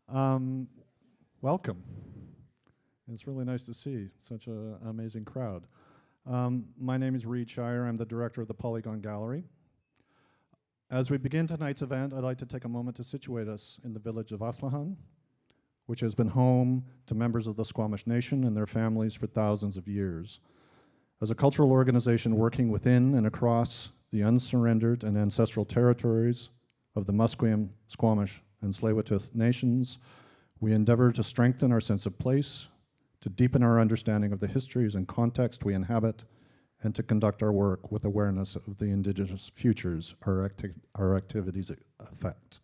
Um, Welcome. It's really nice to see such an amazing crowd. My name is Reed Shire. I'm the director of the Polygon Gallery. As we begin tonight's event, I'd like to take a moment to situate us in the village of Aslahan, which has been home to members of the Squamish Nation and their families for thousands of years. As a cultural organization working within and across the unsurrendered and ancestral territories of the Musqueam, Squamish, and Tsleil-Waututh nations, we endeavor to strengthen our sense of place, to deepen our understanding of the histories and context we inhabit, and to conduct our work with awareness of the indigenous futures our activities affect.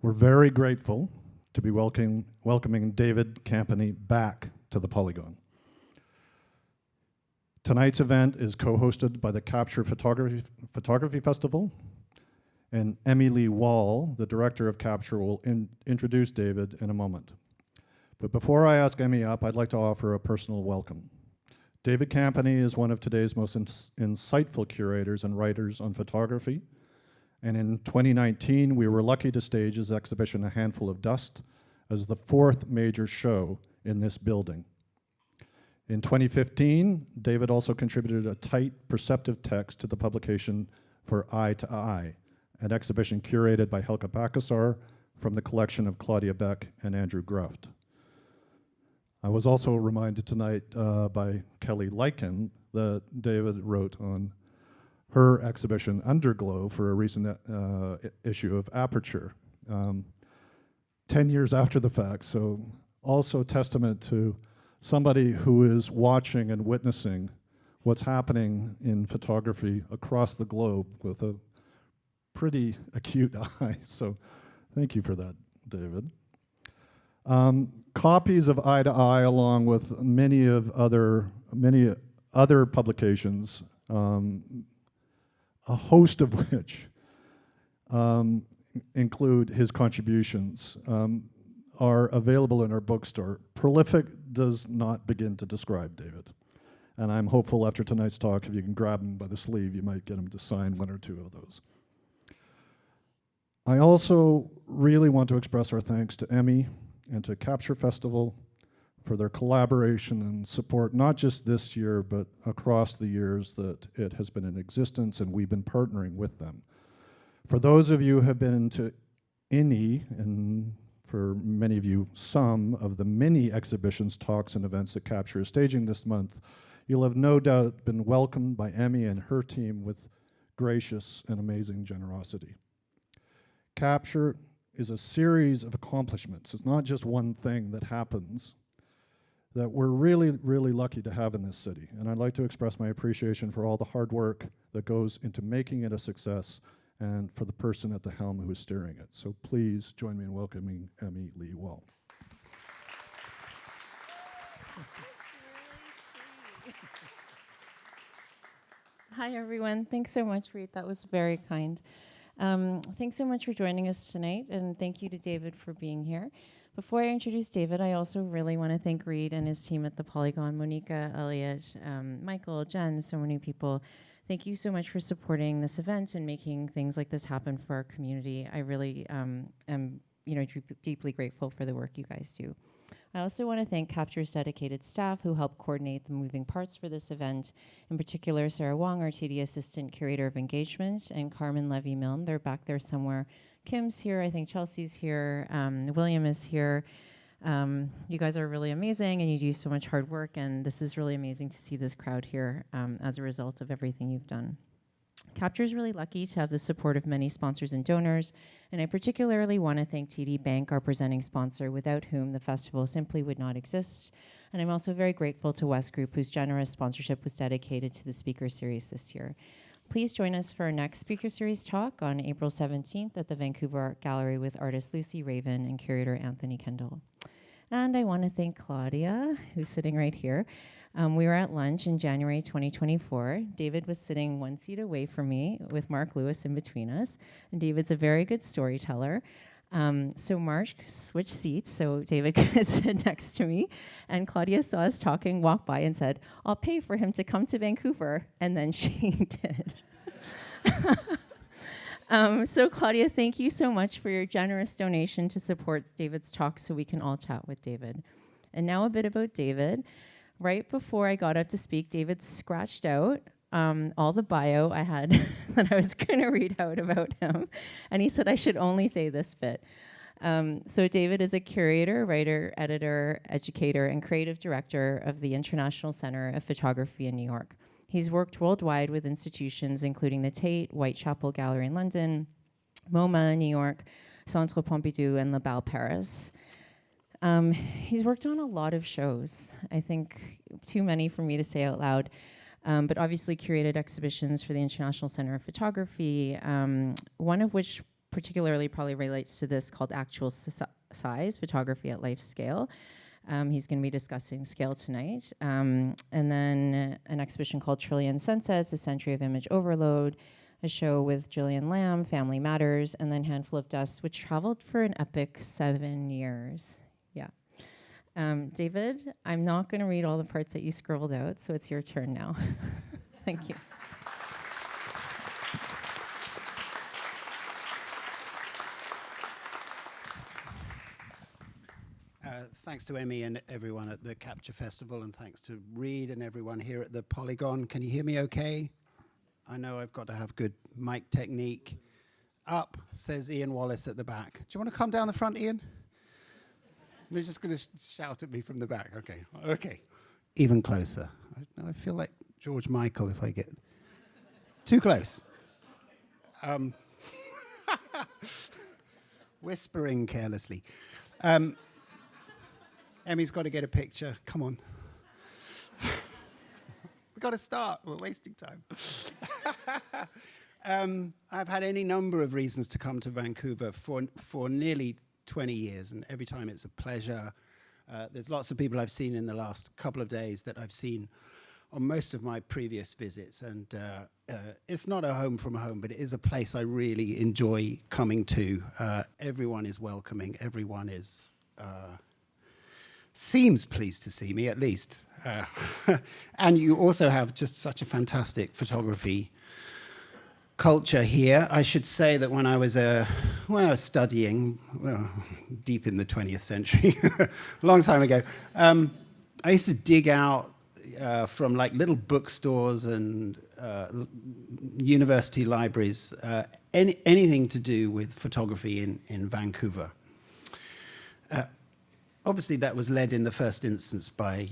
We're very grateful to be welcoming David Campany back to the Polygon. Tonight's event is co-hosted by the Capture Photography Festival, and Emmy Lee Wall, the director of Capture, will introduce David in a moment. But before I ask Emmy up, I'd like to offer a personal welcome. David Campany is one of today's most insightful curators and writers on photography, and in 2019, we were lucky to stage his exhibition, A Handful of Dust, as the fourth major show in this building. In 2015, David also contributed a tight, perceptive text to the publication For Eye to Eye, an exhibition curated by Helga Bakassar from the collection of Claudia Beck and Andrew Gruft. I was also reminded tonight by Kelly Lycan that David wrote on her exhibition Underglow for a recent issue of Aperture, 10 years after the fact, so also testament to somebody who is watching and witnessing what's happening in photography across the globe with a pretty acute eye. So thank you for that, David. Copies of Eye to Eye, along with many other publications, a host of which include his contributions, are available in our bookstore. Prolific does not begin to describe David. And I'm hopeful after tonight's talk, if you can grab him by the sleeve, you might get him to sign one or two of those. I also really want to express our thanks to Emmy and to Capture Festival for their collaboration and support, not just this year, but across the years that it has been in existence, and we've been partnering with them. For those of you who have been to any, and for many of you, some of the many exhibitions, talks, and events that Capture is staging this month, you'll have no doubt been welcomed by Emmy and her team with gracious and amazing generosity. Capture is a series of accomplishments. It's not just one thing that happens that we're really, really lucky to have in this city. And I'd like to express my appreciation for all the hard work that goes into making it a success and for the person at the helm who is steering it. So please join me in welcoming Emmy Lee Wall. Hi, everyone. Thanks so much, Reed. That was very kind. Thanks so much for joining us tonight, and thank you to David for being here. Before I introduce David, I also really want to thank Reed and his team at the Polygon, Monica, Elliot, Michael, Jen, so many people. Thank you so much for supporting this event and making things like this happen for our community. I really am deeply grateful for the work you guys do. I also want to thank Capture's dedicated staff who helped coordinate the moving parts for this event. In particular, Sarah Wong, our TD Assistant Curator of Engagement, and Carmen Levy-Milne. They're back there somewhere. Kim's here, I think Chelsea's here, William is here. You guys are really amazing and you do so much hard work, and this is really amazing to see this crowd here as a result of everything you've done. Capture is really lucky to have the support of many sponsors and donors, and I particularly want to thank TD Bank, our presenting sponsor, without whom the festival simply would not exist. And I'm also very grateful to West Group, whose generous sponsorship was dedicated to the speaker series this year. Please join us for our next speaker series talk on April 17th at the Vancouver Art Gallery with artist Lucy Raven and curator Anthony Kendall. And I want to thank Claudia, who's sitting right here. We were at lunch in January 2024. David was sitting one seat away from me with Mark Lewis in between us. And David's a very good storyteller. So Mark switched seats so David could sit next to me. And Claudia saw us talking, walked by and said, "I'll pay for him to come to Vancouver." And then she did. So Claudia, thank you so much for your generous donation to support David's talk so we can all chat with David. And now a bit about David. Right before I got up to speak, David scratched out all the bio I had that I was going to read out about him. And he said I should only say this bit. So David is a curator, writer, editor, educator, and creative director of the International Center of Photography in New York. He's worked worldwide with institutions including the Tate, Whitechapel Gallery in London, MoMA in New York, Centre Pompidou, and La Belle Paris. He's worked on a lot of shows, I think too many for me to say out loud, but obviously curated exhibitions for the International Center of Photography, one of which particularly probably relates to this called Actual Size, Photography at Life Scale. He's going to be discussing scale tonight. And then an exhibition called Trillion Sunsets, A Century of Image Overload, a show with Gillian Lamb, Family Matters, and then Handful of Dust, which traveled for an epic 7 years. Yeah. David, I'm not going to read all the parts that you scribbled out, so it's your turn now. Thank you. Thanks to Emmy and everyone at the Capture Festival, and thanks to Reed and everyone here at the Polygon. Can you hear me okay? I know I've got to have good mic technique. Up, says Ian Wallace at the back. Do you want to come down the front, Ian? You're just going to shout at me from the back. Okay, okay. Even closer. I feel like George Michael if I get too close. Whispering carelessly. Emmy's got to get a picture. Come on. We've got to start. We're wasting time. I've had any number of reasons to come to Vancouver for nearly 20 years, and every time it's a pleasure. There's lots of people I've seen in the last couple of days that I've seen on most of my previous visits, and it's not a home from home, but it is a place I really enjoy coming to. Everyone is welcoming. Everyone is seems pleased to see me, at least. And you also have just such a fantastic photography culture here. I should say that when I was studying, well, deep in the 20th century, a long time ago, I used to dig out from like little bookstores and university libraries, anything to do with photography in Vancouver. Obviously, that was led in the first instance by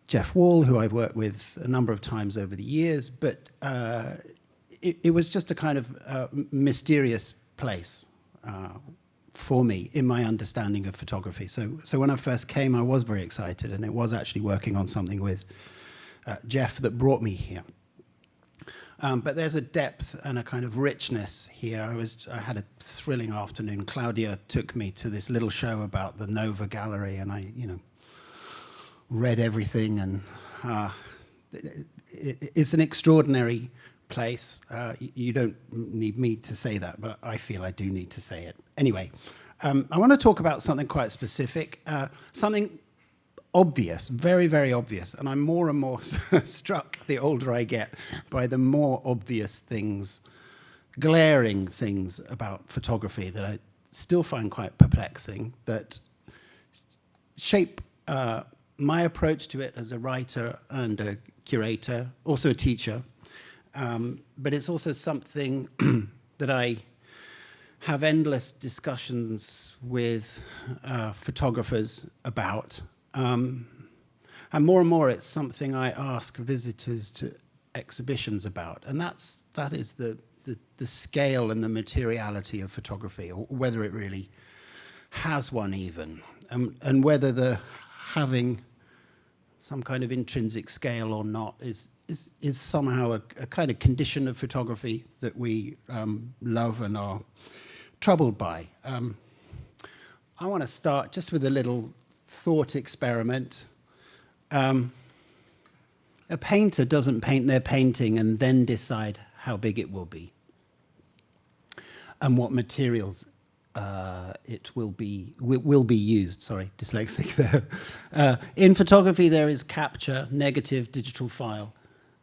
Jeff Wall, who I've worked with a number of times over the years, but it was just a kind of mysterious place for me in my understanding of photography. So when I first came, I was very excited, and it was actually working on something with Jeff that brought me here. But there's a depth and a kind of richness here. I had a thrilling afternoon. Claudia took me to this little show about the Nova Gallery, and I, read everything. And it's an extraordinary place. You don't need me to say that, but I feel I do need to say it. Anyway, I want to talk about something quite specific, something obvious, very, very obvious. And I'm more and more struck the older I get by the more obvious things, glaring things about photography that I still find quite perplexing, that shape my approach to it as a writer and a curator, also a teacher. But it's also something that I have endless discussions with photographers about. And more it's something I ask visitors to exhibitions about, and that is the scale and the materiality of photography, or whether it really has one even, and whether the having some kind of intrinsic scale or not is somehow a kind of condition of photography that we love and are troubled by. I want to start just with a little thought experiment. A painter doesn't paint their painting and then decide how big it will be and what materials it will be used. Sorry, dyslexic there. In photography, there is capture, negative, digital file,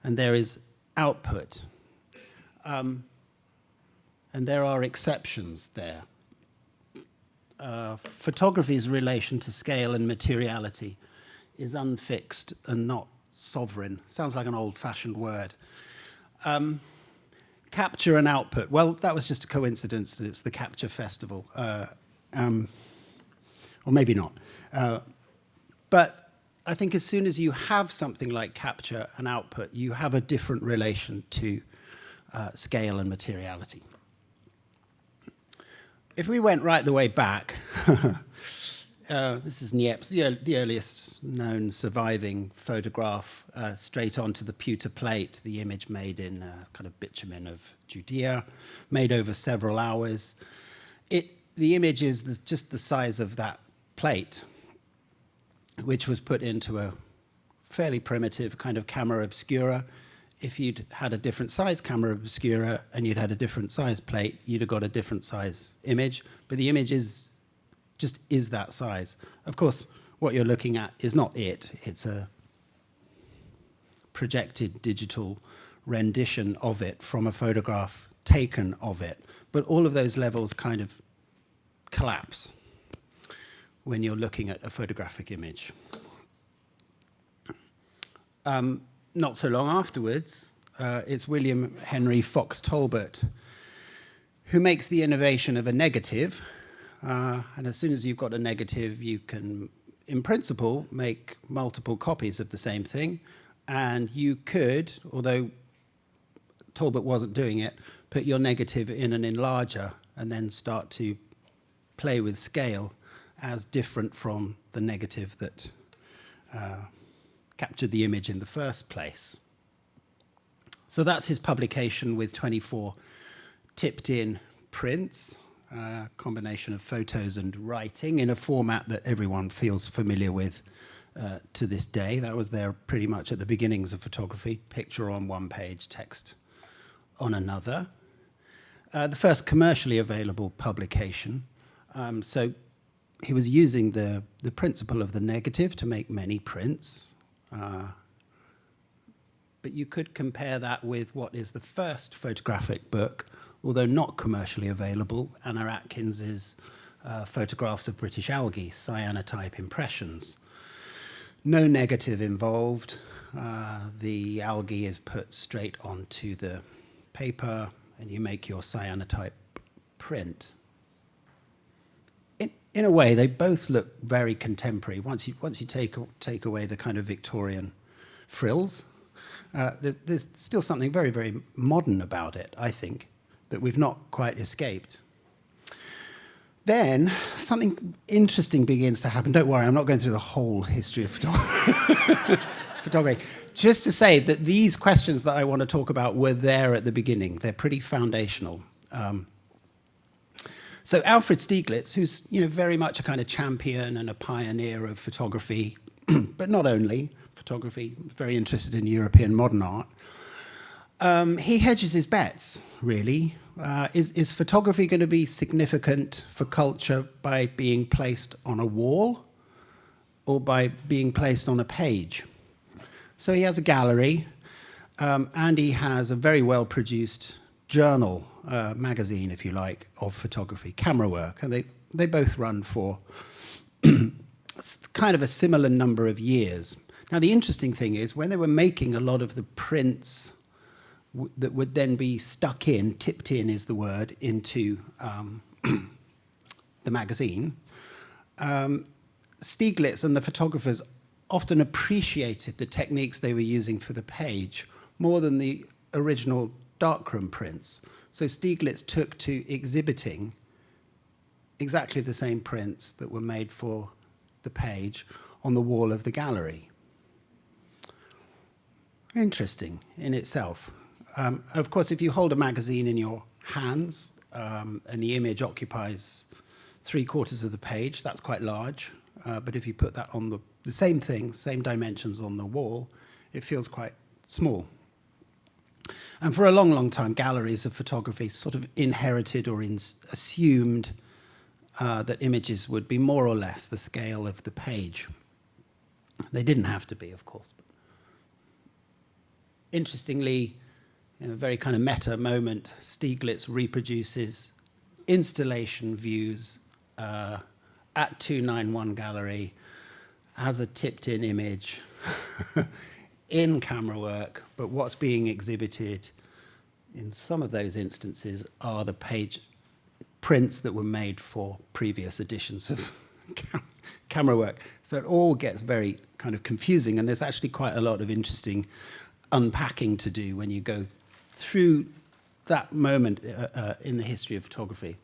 and there is output. and there are exceptions there. Photography's relation to scale and materiality is unfixed and not sovereign. Sounds like an old-fashioned word. Capture and output. Well, that was just a coincidence that it's the Capture Festival. Or maybe not. But I think as soon as you have something like capture and output, you have a different relation to scale and materiality. If we went right the way back, this is Niepce, the earliest known surviving photograph, straight onto the pewter plate, the image made in kind of bitumen of Judea, made over several hours. The image is just the size of that plate, which was put into a fairly primitive kind of camera obscura. If you'd had a different size camera obscura and you'd had a different size plate, you'd have got a different size image. But the image just is that size. Of course, what you're looking at is not it. It's a projected digital rendition of it from a photograph taken of it. But all of those levels kind of collapse when you're looking at a photographic image. Not so long afterwards, it's William Henry Fox Talbot who makes the innovation of a negative. And as soon as you've got a negative, you can, in principle, make multiple copies of the same thing. And you could, although Talbot wasn't doing it, put your negative in an enlarger and then start to play with scale as different from the negative that captured the image in the first place. So that's his publication with 24 tipped-in prints, combination of photos and writing in a format that everyone feels familiar with to this day. That was there pretty much at the beginnings of photography, picture on one page, text on another. The first commercially available publication. So he was using the principle of the negative to make many prints. But you could compare that with what is the first photographic book, although not commercially available, Anna Atkins's photographs of British algae, cyanotype impressions. No negative involved. The algae is put straight onto the paper, and you make your cyanotype print. In a way, they both look very contemporary. Once you take away the kind of Victorian frills, there's still something very, very modern about it, I think, that we've not quite escaped. Then something interesting begins to happen. Don't worry, I'm not going through the whole history of photography. Just to say that these questions that I want to talk about were there at the beginning. They're pretty foundational. So Alfred Stieglitz, who's very much a kind of champion and a pioneer of photography, but not only photography, very interested in European modern art, he hedges his bets, really. Is photography going to be significant for culture by being placed on a wall or by being placed on a page? So he has a gallery, and he has a very well-produced journal, magazine, if you like, of photography, camera work, and they both run for kind of a similar number of years. Now, the interesting thing is, when they were making a lot of the prints that would then be stuck in, tipped in is the word, into the magazine, Stieglitz and the photographers often appreciated the techniques they were using for the page more than the original darkroom prints. So Stieglitz took to exhibiting exactly the same prints that were made for the page on the wall of the gallery. Interesting in itself. Of course, if you hold a magazine in your hands and the image occupies 3/4 of the page, that's quite large. But if you put that on the same thing, same dimensions on the wall, it feels quite small. And for a long, long time, galleries of photography sort of inherited or assumed that images would be more or less the scale of the page. They didn't have to be, of course. But interestingly, in a very kind of meta moment, Stieglitz reproduces installation views at 291 Gallery as a tipped-in image in camera work, but what's being exhibited in some of those instances are the page prints that were made for previous editions of camera work. So it all gets very kind of confusing, and there's actually quite a lot of interesting unpacking to do when you go through that moment in the history of photography.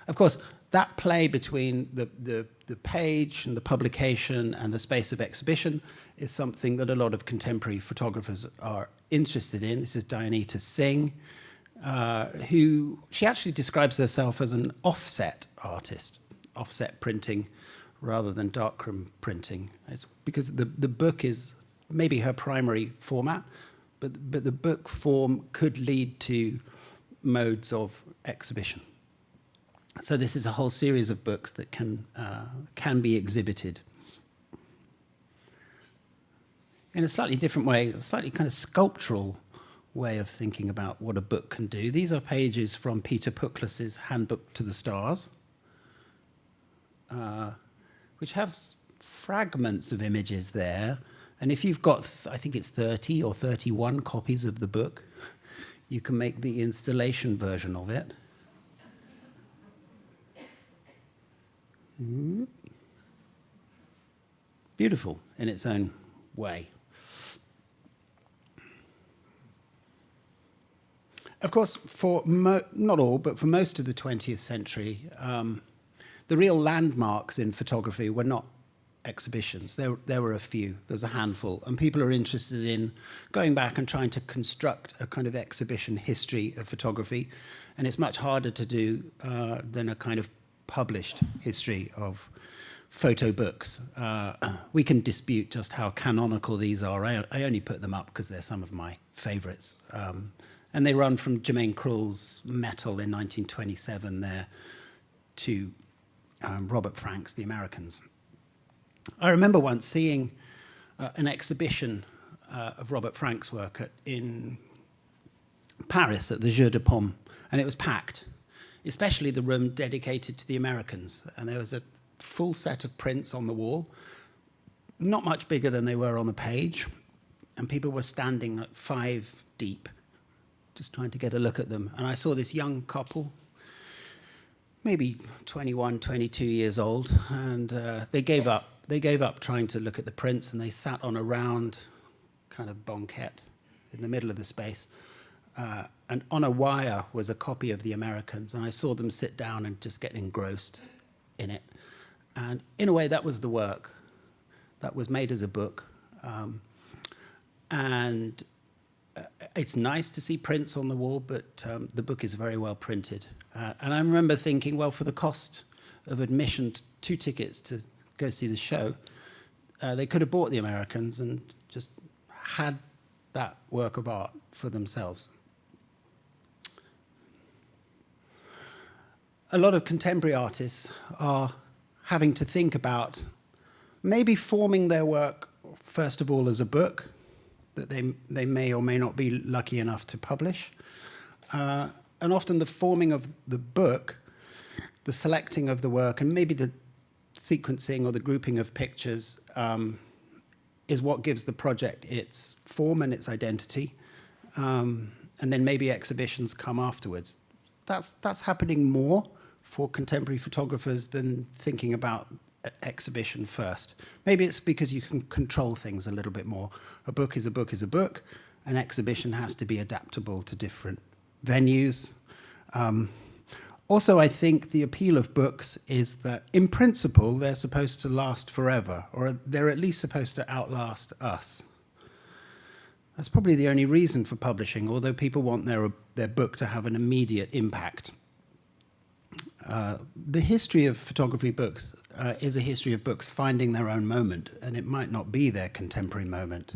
Of course, that play between the page and the publication and the space of exhibition is something that a lot of contemporary photographers are interested in. This is Dianita Singh, who she actually describes herself as an offset artist, offset printing rather than darkroom printing. It's because the book is maybe her primary format, but the book form could lead to modes of exhibition. So this is a whole series of books that can be exhibited in a slightly different way, a slightly kind of sculptural way of thinking about what a book can do. These are pages from Peter Pucklas's Handbook to the Stars, which have fragments of images there. And if you've got, I think it's 30 or 31 copies of the book, you can make the installation version of it. Beautiful in its own way. Of course, for not all, but for most of the 20th century, the real landmarks in photography were not exhibitions. There were a few. There's a handful. And people are interested in going back and trying to construct a kind of exhibition history of photography. And it's much harder to do than a kind of published history of photo books. We can dispute just how canonical these are. I only put them up because they're some of my favorites. And they run from Jermaine Krull's Metal in 1927 there to Robert Frank's The Americans. I remember once seeing an exhibition of Robert Frank's work in Paris at the Jeu de Paume, and it was packed, especially the room dedicated to The Americans. And there was a full set of prints on the wall, not much bigger than they were on the page, and people were standing like 5 deep, just trying to get a look at them. And I saw this young couple, maybe 21, 22 years old, and they gave up. They gave up trying to look at the prints, and they sat on a round kind of banquette in the middle of the space. And on a wire was a copy of The Americans, and I saw them sit down and just get engrossed in it. And in a way, that was the work that was made as a book. And it's nice to see prints on the wall, but the book is very well printed. And I remember thinking, well, for the cost of admission, 2 tickets to go see the show, they could have bought The Americans and just had that work of art for themselves. A lot of contemporary artists are having to think about maybe forming their work, first of all, as a book that they may or may not be lucky enough to publish. And often the forming of the book, the selecting of the work, and maybe the sequencing or the grouping of pictures is what gives the project its form and its identity. And then maybe exhibitions come afterwards. That's happening more for contemporary photographers than thinking about exhibition first. Maybe it's because you can control things a little bit more. A book is a book is a book. An exhibition has to be adaptable to different venues. Also, I think the appeal of books is that, in principle, they're supposed to last forever, or they're at least supposed to outlast us. That's probably the only reason for publishing, although people want their book to have an immediate impact. The history of photography books is a history of books finding their own moment, and it might not be their contemporary moment.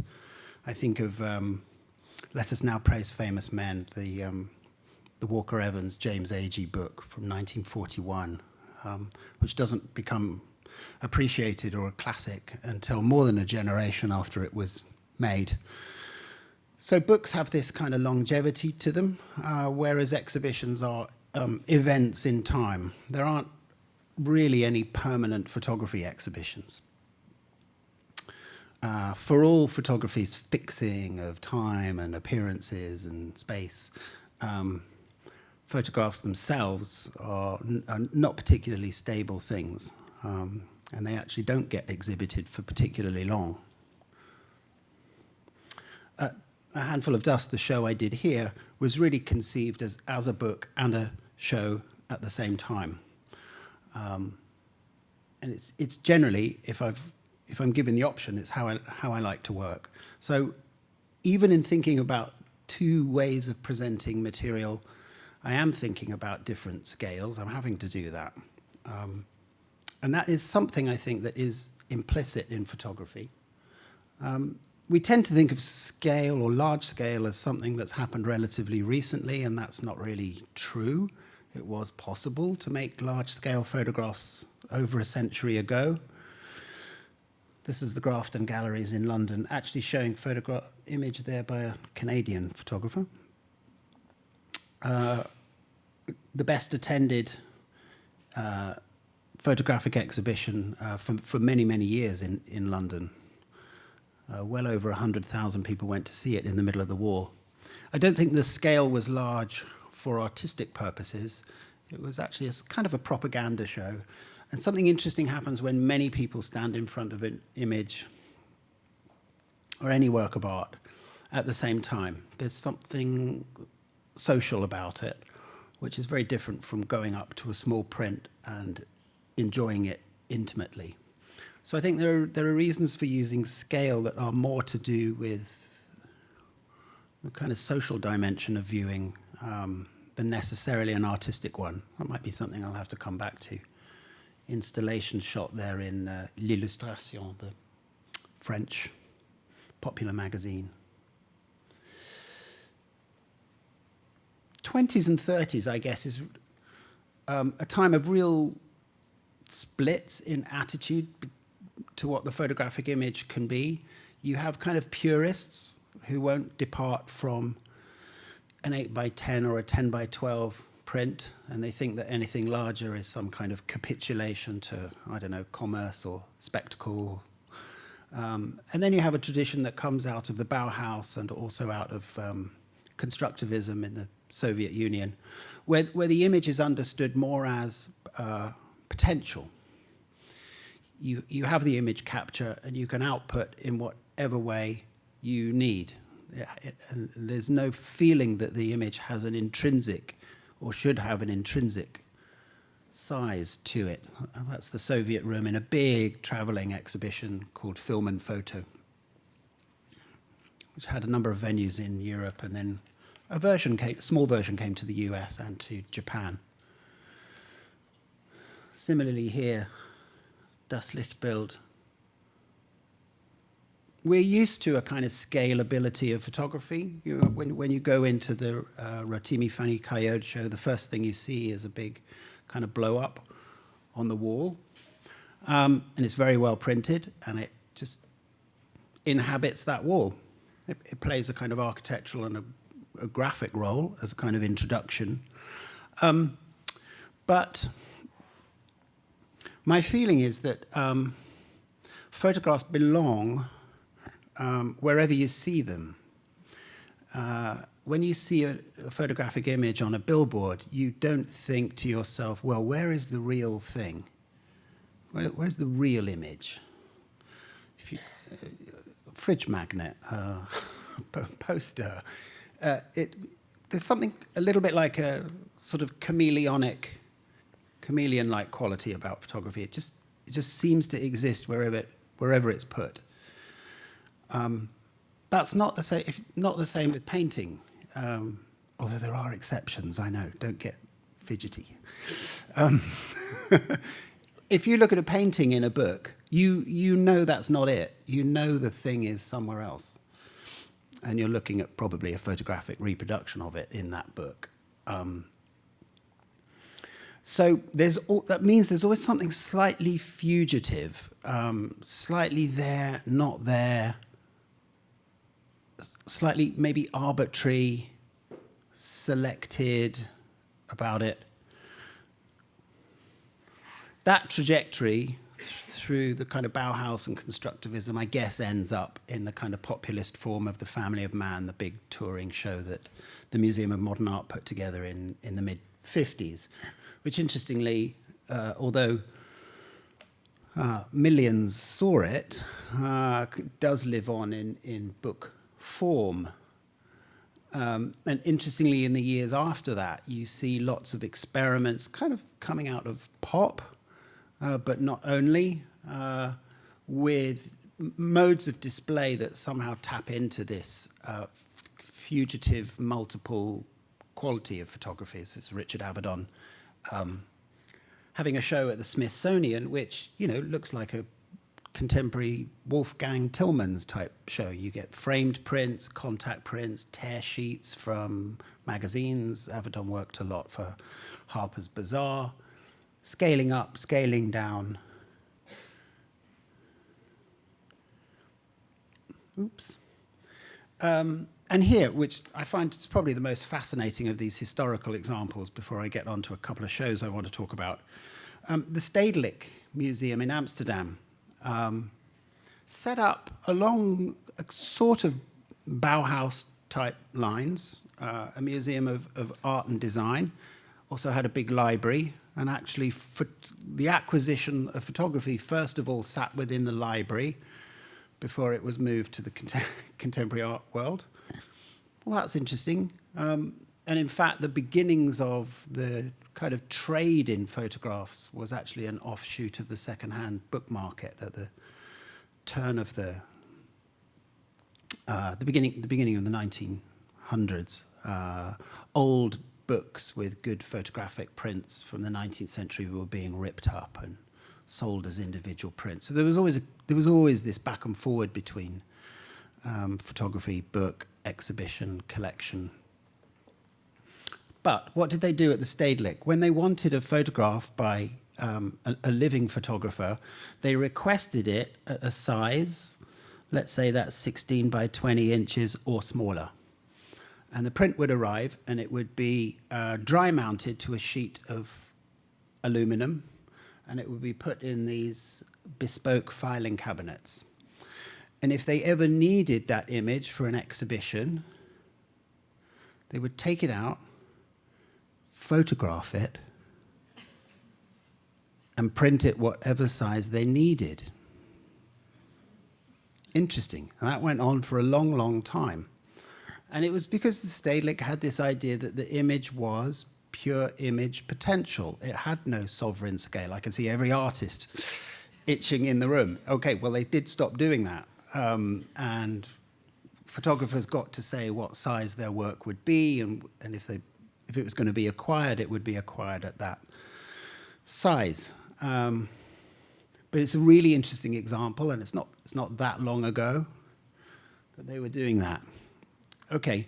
I think of Let Us Now Praise Famous Men, the Walker Evans, James Agee book from 1941, which doesn't become appreciated or a classic until more than a generation after it was made. So books have this kind of longevity to them, whereas exhibitions are events in time. There aren't really any permanent photography exhibitions. For all photography's fixing of time and appearances and space, photographs themselves are not particularly stable things, and they actually don't get exhibited for particularly long. A Handful of Dust, the show I did here, was really conceived as a book and a show at the same time. And it's generally, if I'm given the option, it's how I like to work. So even in thinking about two ways of presenting material, I am thinking about different scales. I'm having to do that. And that is something I think that is implicit in photography. We tend to think of scale or large scale as something that's happened relatively recently, and that's not really true. It was possible to make large scale photographs over a century ago. This is the Grafton Galleries in London, actually showing image there by a Canadian photographer. The best attended photographic exhibition for many, many years in London. Well over 100,000 people went to see it in the middle of the war. I don't think the scale was large for artistic purposes. It was actually kind of a propaganda show. And something interesting happens when many people stand in front of an image or any work of art at the same time. There's something social about it, which is very different from going up to a small print and enjoying it intimately. So I think there are reasons for using scale that are more to do with the kind of social dimension of viewing than necessarily an artistic one. That might be something I'll have to come back to. Installation shot there in L'Illustration, the French popular magazine. 20s and 30s, I guess, is a time of real splits in attitude to what the photographic image can be. You have kind of purists who won't depart from an 8x10 or a 10x12 print, and they think that anything larger is some kind of capitulation to, I don't know, commerce or spectacle. And then you have a tradition that comes out of the Bauhaus and also out of constructivism in the Soviet Union, where the image is understood more as potential. You have the image capture and you can output in whatever way you need. And there's no feeling that the image has an intrinsic or should have an intrinsic size to it. And that's the Soviet room in a big traveling exhibition called Film and Photo, which had a number of venues in Europe, and then a small version came to the US and to Japan. Similarly here, Das Lichtbild. We're used to a kind of scalability of photography. When you go into the Rotimi Fanny Coyote show, the first thing you see is a big kind of blow up on the wall. And it's very well printed, and it just inhabits that wall. It plays a kind of architectural and a graphic role as a kind of introduction. But my feeling is that photographs belong wherever you see them. When you see a photographic image on a billboard, you don't think to yourself, well, where is the real thing? Where's the real image? Fridge magnet, poster. There's something a little bit like a sort of chameleon-like quality about photography. It just seems to exist wherever it's put. That's not the same with painting, although there are exceptions. I know. Don't get fidgety. If you look at a painting in a book, you know that's not it. You know the thing is somewhere else, and you're looking at probably a photographic reproduction of it in that book. So that means there's always something slightly fugitive, slightly there, not there, slightly maybe arbitrary, selected about it. That trajectory through the kind of Bauhaus and constructivism, I guess, ends up in the kind of populist form of the Family of Man, the big touring show that the Museum of Modern Art put together in the mid-50s, which interestingly, although millions saw it, does live on in book form. And interestingly, in the years after that, you see lots of experiments kind of coming out of pop, but not only, with modes of display that somehow tap into this fugitive, multiple quality of photography. This is Richard Avedon having a show at the Smithsonian, which, you know, looks like a contemporary Wolfgang Tillmans type show. You get framed prints, contact prints, tear sheets from magazines. Avedon worked a lot for Harper's Bazaar. Scaling up, scaling down. Oops. And here, which I find is probably the most fascinating of these historical examples before I get on to a couple of shows I want to talk about, the Stedelijk Museum in Amsterdam, set up along a sort of Bauhaus-type lines, a museum of art and design, also had a big library, and actually the acquisition of photography, first of all, sat within the library before it was moved to the contemporary art world. Well, that's interesting. And in fact, the beginnings of the kind of trade in photographs was actually an offshoot of the second-hand book market at the turn of the beginning of the 1900s. Old books with good photographic prints from the 19th century were being ripped up and sold as individual prints. So there was always this back and forward between photography, book, exhibition, collection. But what did they do at the Stedelijk? When they wanted a photograph by a living photographer, they requested it at a size, let's say that's 16 by 20 inches or smaller. And the print would arrive, and it would be dry mounted to a sheet of aluminum, and it would be put in these bespoke filing cabinets. And if they ever needed that image for an exhibition, they would take it out, photograph it, and print it whatever size they needed. Interesting. And that went on for a long, long time. And it was because the Stedelijk had this idea that the image was pure image potential. It had no sovereign scale. I can see every artist itching in the room. Okay, well, they did stop doing that. And photographers got to say what size their work would be, and if it was going to be acquired, it would be acquired at that size. But it's a really interesting example, and it's not that long ago that they were doing that. Okay.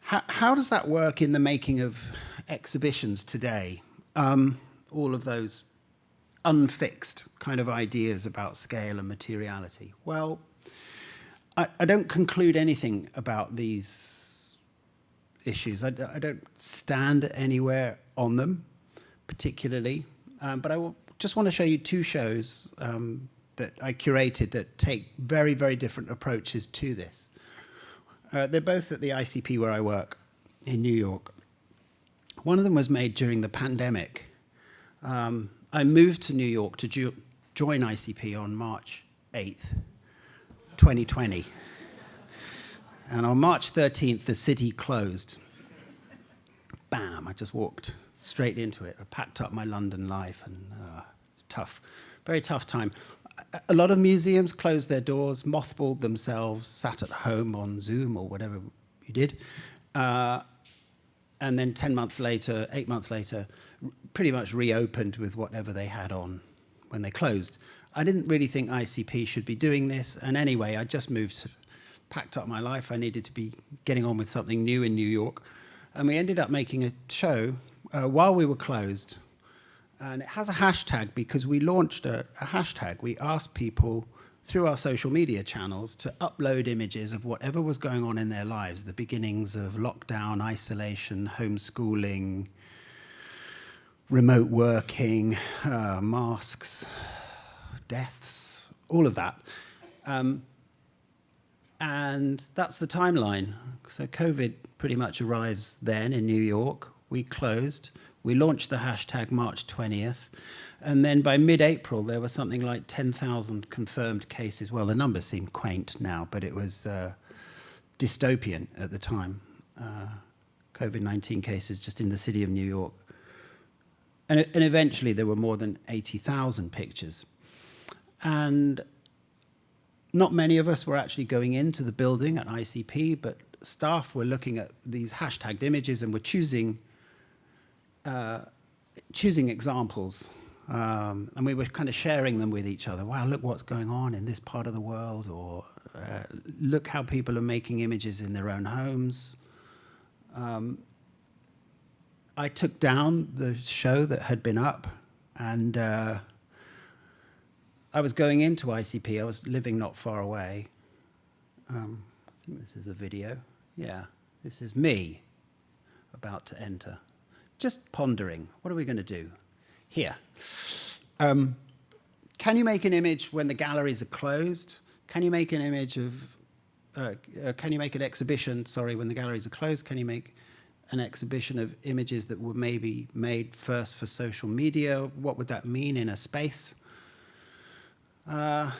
How does that work in the making of exhibitions today? All of those unfixed kind of ideas about scale and materiality. Well, I don't conclude anything about these issues. I don't stand anywhere on them particularly, but I just want to show you two shows that I curated that take very, very different approaches to this. They're both at the ICP where I work in New York. One of them was made during the pandemic. I moved to New York to join ICP on March 8th, 2020. And on March 13th, the city closed. Bam, I just walked straight into it. I packed up my London life, and tough, very tough time. A lot of museums closed their doors, mothballed themselves, sat at home on Zoom or whatever you did. And then 8 months later, pretty much reopened with whatever they had on when they closed. I didn't really think ICP should be doing this. And anyway, I just packed up my life. I needed to be getting on with something new in New York. And we ended up making a show while we were closed. And it has a hashtag because we launched a hashtag. We asked people through our social media channels to upload images of whatever was going on in their lives, the beginnings of lockdown, isolation, homeschooling, remote working, masks, deaths, all of that. And that's the timeline. So COVID pretty much arrives then in New York. We closed. We launched the hashtag March 20th. And then by mid-April, there was something like 10,000 confirmed cases. Well, the numbers seem quaint now, but it was dystopian at the time. COVID-19 cases just in the city of New York. And eventually, there were more than 80,000 pictures. And not many of us were actually going into the building at ICP, but staff were looking at these hashtagged images and were choosing examples. And we were kind of sharing them with each other. Wow, look what's going on in this part of the world, or look how people are making images in their own homes. I took down the show that had been up, and I was going into ICP. I was living not far away. I think this is a video. Yeah, this is me about to enter. Just pondering, what are we going to do? Here. Can you make an image when the galleries are closed? Can you make an image of, can you make an exhibition, sorry, when the galleries are closed? Can you make an exhibition of images that were maybe made first for social media? What would that mean in a space? And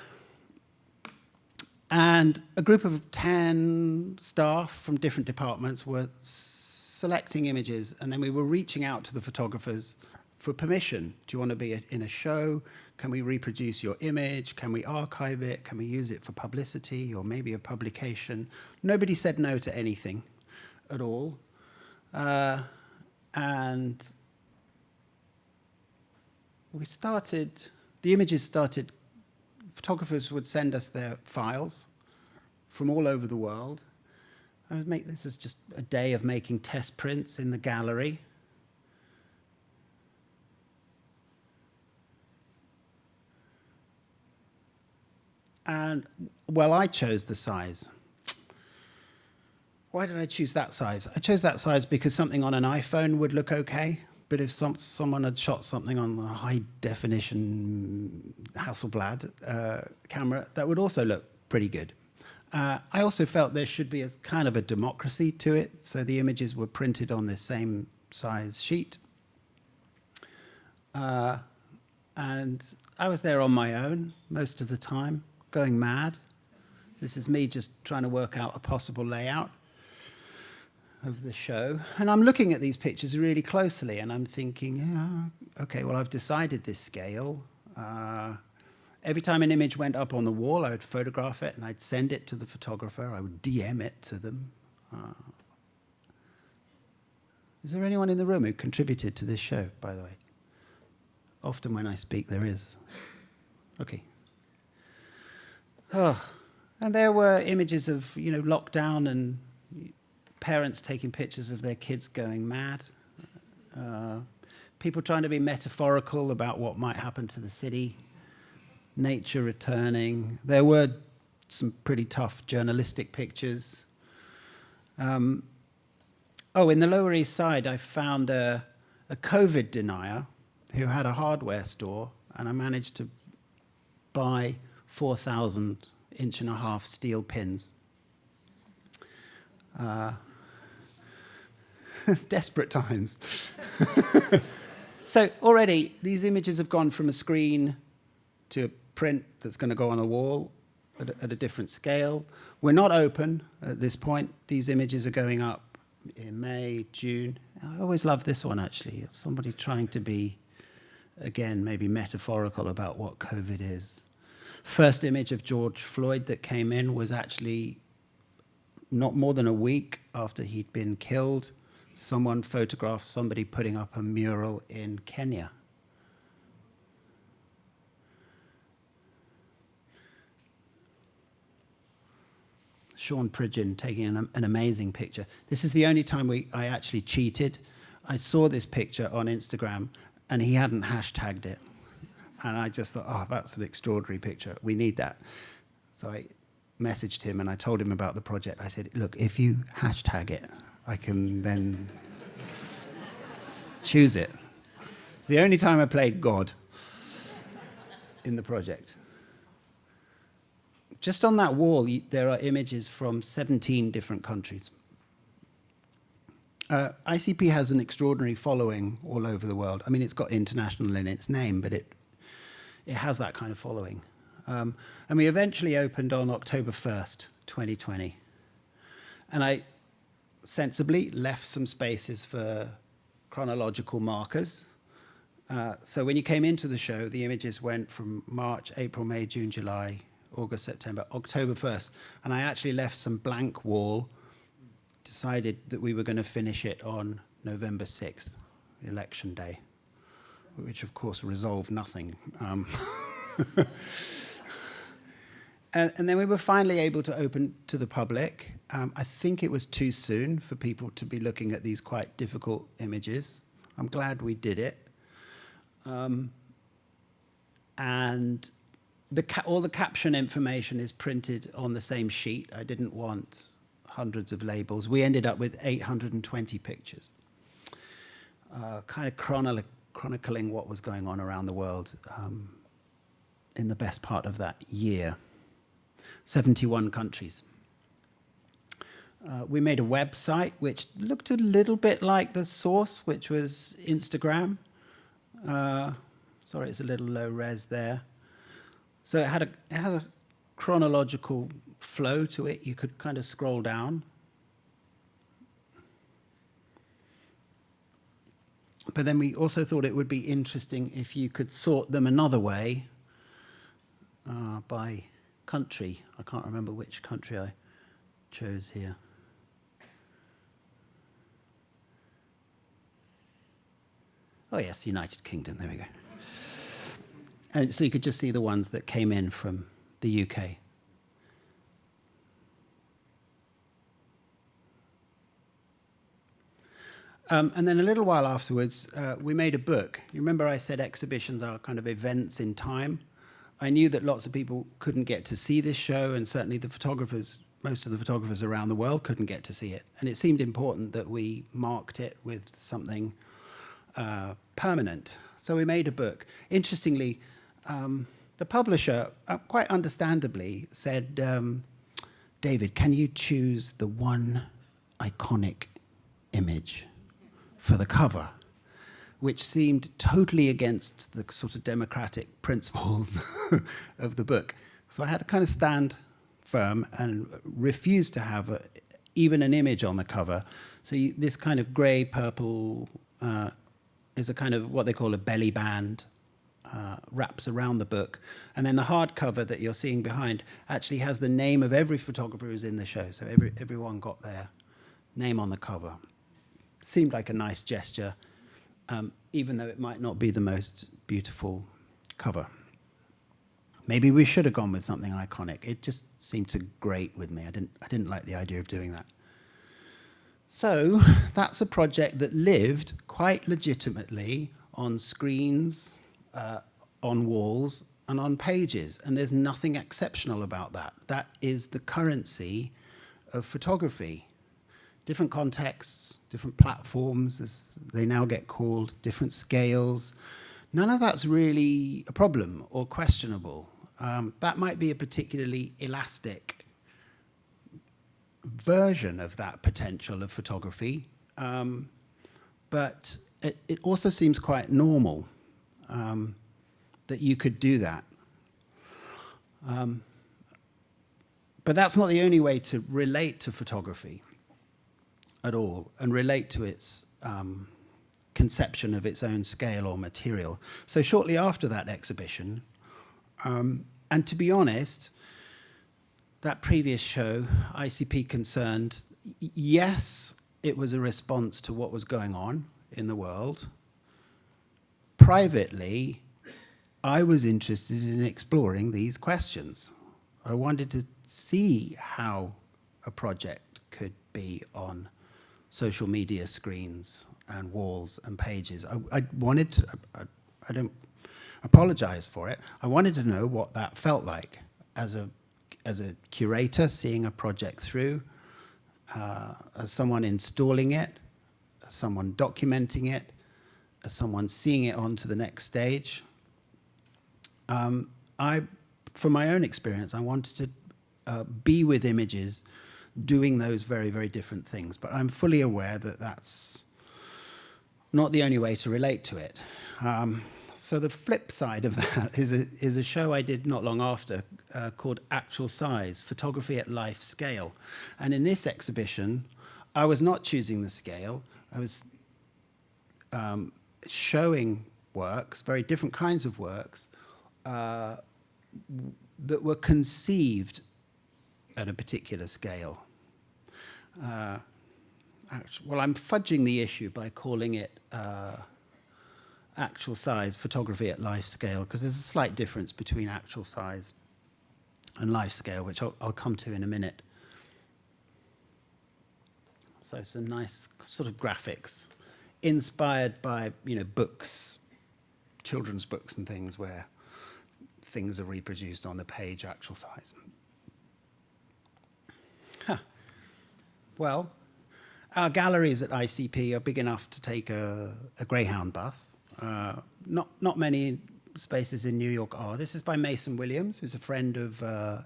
a group of 10 staff from different departments were selecting images, and then we were reaching out to the photographers for permission. Do you want to be in a show? Can we reproduce your image? Can we archive it? Can we use it for publicity or maybe a publication? Nobody said no to anything at all. And we started, the images started, photographers would send us their files from all over the world. This is just a day of making test prints in the gallery. And, well, I chose the size. Why did I choose that size? I chose that size because something on an iPhone would look okay, but if someone had shot something on a high-definition Hasselblad camera, that would also look pretty good. I also felt there should be a kind of a democracy to it, so the images were printed on the same size sheet. And I was there on my own most of the time, going mad. This is me just trying to work out a possible layout of the show. And I'm looking at these pictures really closely, and I'm thinking, yeah, okay, well, I've decided this scale. Every time an image went up on the wall, I would photograph it, and I'd send it to the photographer. I would DM it to them. Is there anyone in the room who contributed to this show, by the way? Often when I speak, there is. Okay. Oh, and there were images of, you know, lockdown and parents taking pictures of their kids going mad. People trying to be metaphorical about what might happen to the city. Nature returning. There were some pretty tough journalistic pictures. Oh, in the Lower East Side, I found a COVID denier who had a hardware store, and I managed to buy 4,000 inch-and-a-half steel pins. Desperate times. So already, these images have gone from a screen to a print that's going to go on a wall at a different scale. We're not open at this point. These images are going up in May, June. I always love this one, actually. It's somebody trying to be, again, maybe metaphorical about what COVID is. First image of George Floyd that came in was actually not more than a week after he'd been killed. Someone photographed somebody putting up a mural in Kenya. Sean Pridgeon taking an amazing picture. This is the only time I actually cheated. I saw this picture on Instagram, and he hadn't hashtagged it. And I just thought, oh, that's an extraordinary picture. We need that. So I messaged him and I told him about the project. I said, look, if you hashtag it, I can then choose it. It's the only time I played God in the project. Just on that wall, there are images from 17 different countries. ICP has an extraordinary following all over the world. I mean, it's got international in its name, but it has that kind of following. And we eventually opened on October 1st, 2020. And I sensibly left some spaces for chronological markers. So when you came into the show, the images went from March, April, May, June, July, August, September, October 1st. And I actually left some blank wall, decided that we were going to finish it on November 6th, the election day, which of course resolved nothing. And then we were finally able to open to the public. I think it was too soon for people to be looking at these quite difficult images. I'm glad we did it. And all the caption information is printed on the same sheet. I didn't want hundreds of labels. We ended up with 820 pictures, kind of chronicling what was going on around the world in the best part of that year. 71 countries. We made a website which looked a little bit like the source, which was Instagram. Sorry, it's a little low res there. So it had a chronological flow to it. You could kind of scroll down. But then we also thought it would be interesting if you could sort them another way by country. I can't remember which country I chose here. Oh yes, United Kingdom, there we go. And so you could just see the ones that came in from the UK. And then a little while afterwards, we made a book. You remember I said exhibitions are kind of events in time? I knew that lots of people couldn't get to see this show, and certainly the photographers, most of the photographers around the world couldn't get to see it. And it seemed important that we marked it with something permanent. So we made a book. Interestingly, the publisher, quite understandably, said, David, can you choose the one iconic image for the cover? Which seemed totally against the sort of democratic principles of the book. So I had to kind of stand firm and refuse to have even an image on the cover. So this kind of grey purple is a kind of what they call a belly band, wraps around the book. And then the hardcover that you're seeing behind actually has the name of every photographer who's in the show. So everyone got their name on the cover. Seemed like a nice gesture. Even though it might not be the most beautiful cover. Maybe we should have gone with something iconic. It just seemed to grate with me. I didn't like the idea of doing that. So that's a project that lived quite legitimately on screens, on walls, and on pages. And there's nothing exceptional about that. That is the currency of photography. Different contexts, different platforms, as they now get called, different scales. None of that's really a problem or questionable. That might be a particularly elastic version of that potential of photography, but it also seems quite normal that you could do that. But that's not the only way to relate to photography at all, and relate to its conception of its own scale or material. So shortly after that exhibition, and to be honest, that previous show, ICP Concerned, yes, it was a response to what was going on in the world. Privately, I was interested in exploring these questions. I wanted to see how a project could be on social media screens and walls and pages. I wanted to, I don't apologize for it. I wanted to know what that felt like as as a curator seeing a project through, as someone installing it, as someone documenting it, as someone seeing it on to the next stage. From my own experience, I wanted to be with images doing those very, very different things. But I'm fully aware that that's not the only way to relate to it. So the flip side of that is a show I did not long after called Actual Size, Photography at Life Scale. And in this exhibition, I was not choosing the scale. I was showing works, very different kinds of works, that were conceived at a particular scale. Well, I'm fudging the issue by calling it actual size photography at life scale, because there's a slight difference between actual size and life scale, which I'll come to in a minute. So some nice sort of graphics inspired by, books, children's books and things where things are reproduced on the page actual size. Well, our galleries at ICP are big enough to take a Greyhound bus. Not many spaces in New York are. This is by Mason Williams, who's a friend of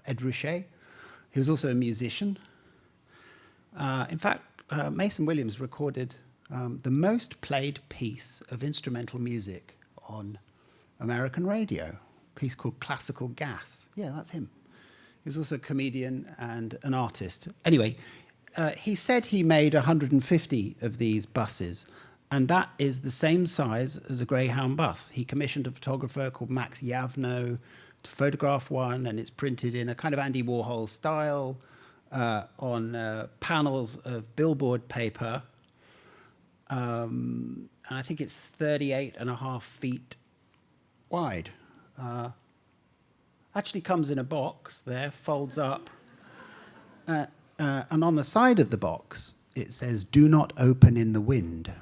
Ed Ruscha. He was also a musician. In fact, Mason Williams recorded the most played piece of instrumental music on American radio, a piece called Classical Gas. Yeah, that's him. He was also a comedian and an artist. Anyway, he said he made 150 of these buses, and that is the same size as a Greyhound bus. He commissioned a photographer called Max Yavno to photograph one, and it's printed in a kind of Andy Warhol style on panels of billboard paper. And I think it's 38.5 feet wide. Actually comes in a box there, folds up. And on the side of the box, it says, "Do not open in the wind."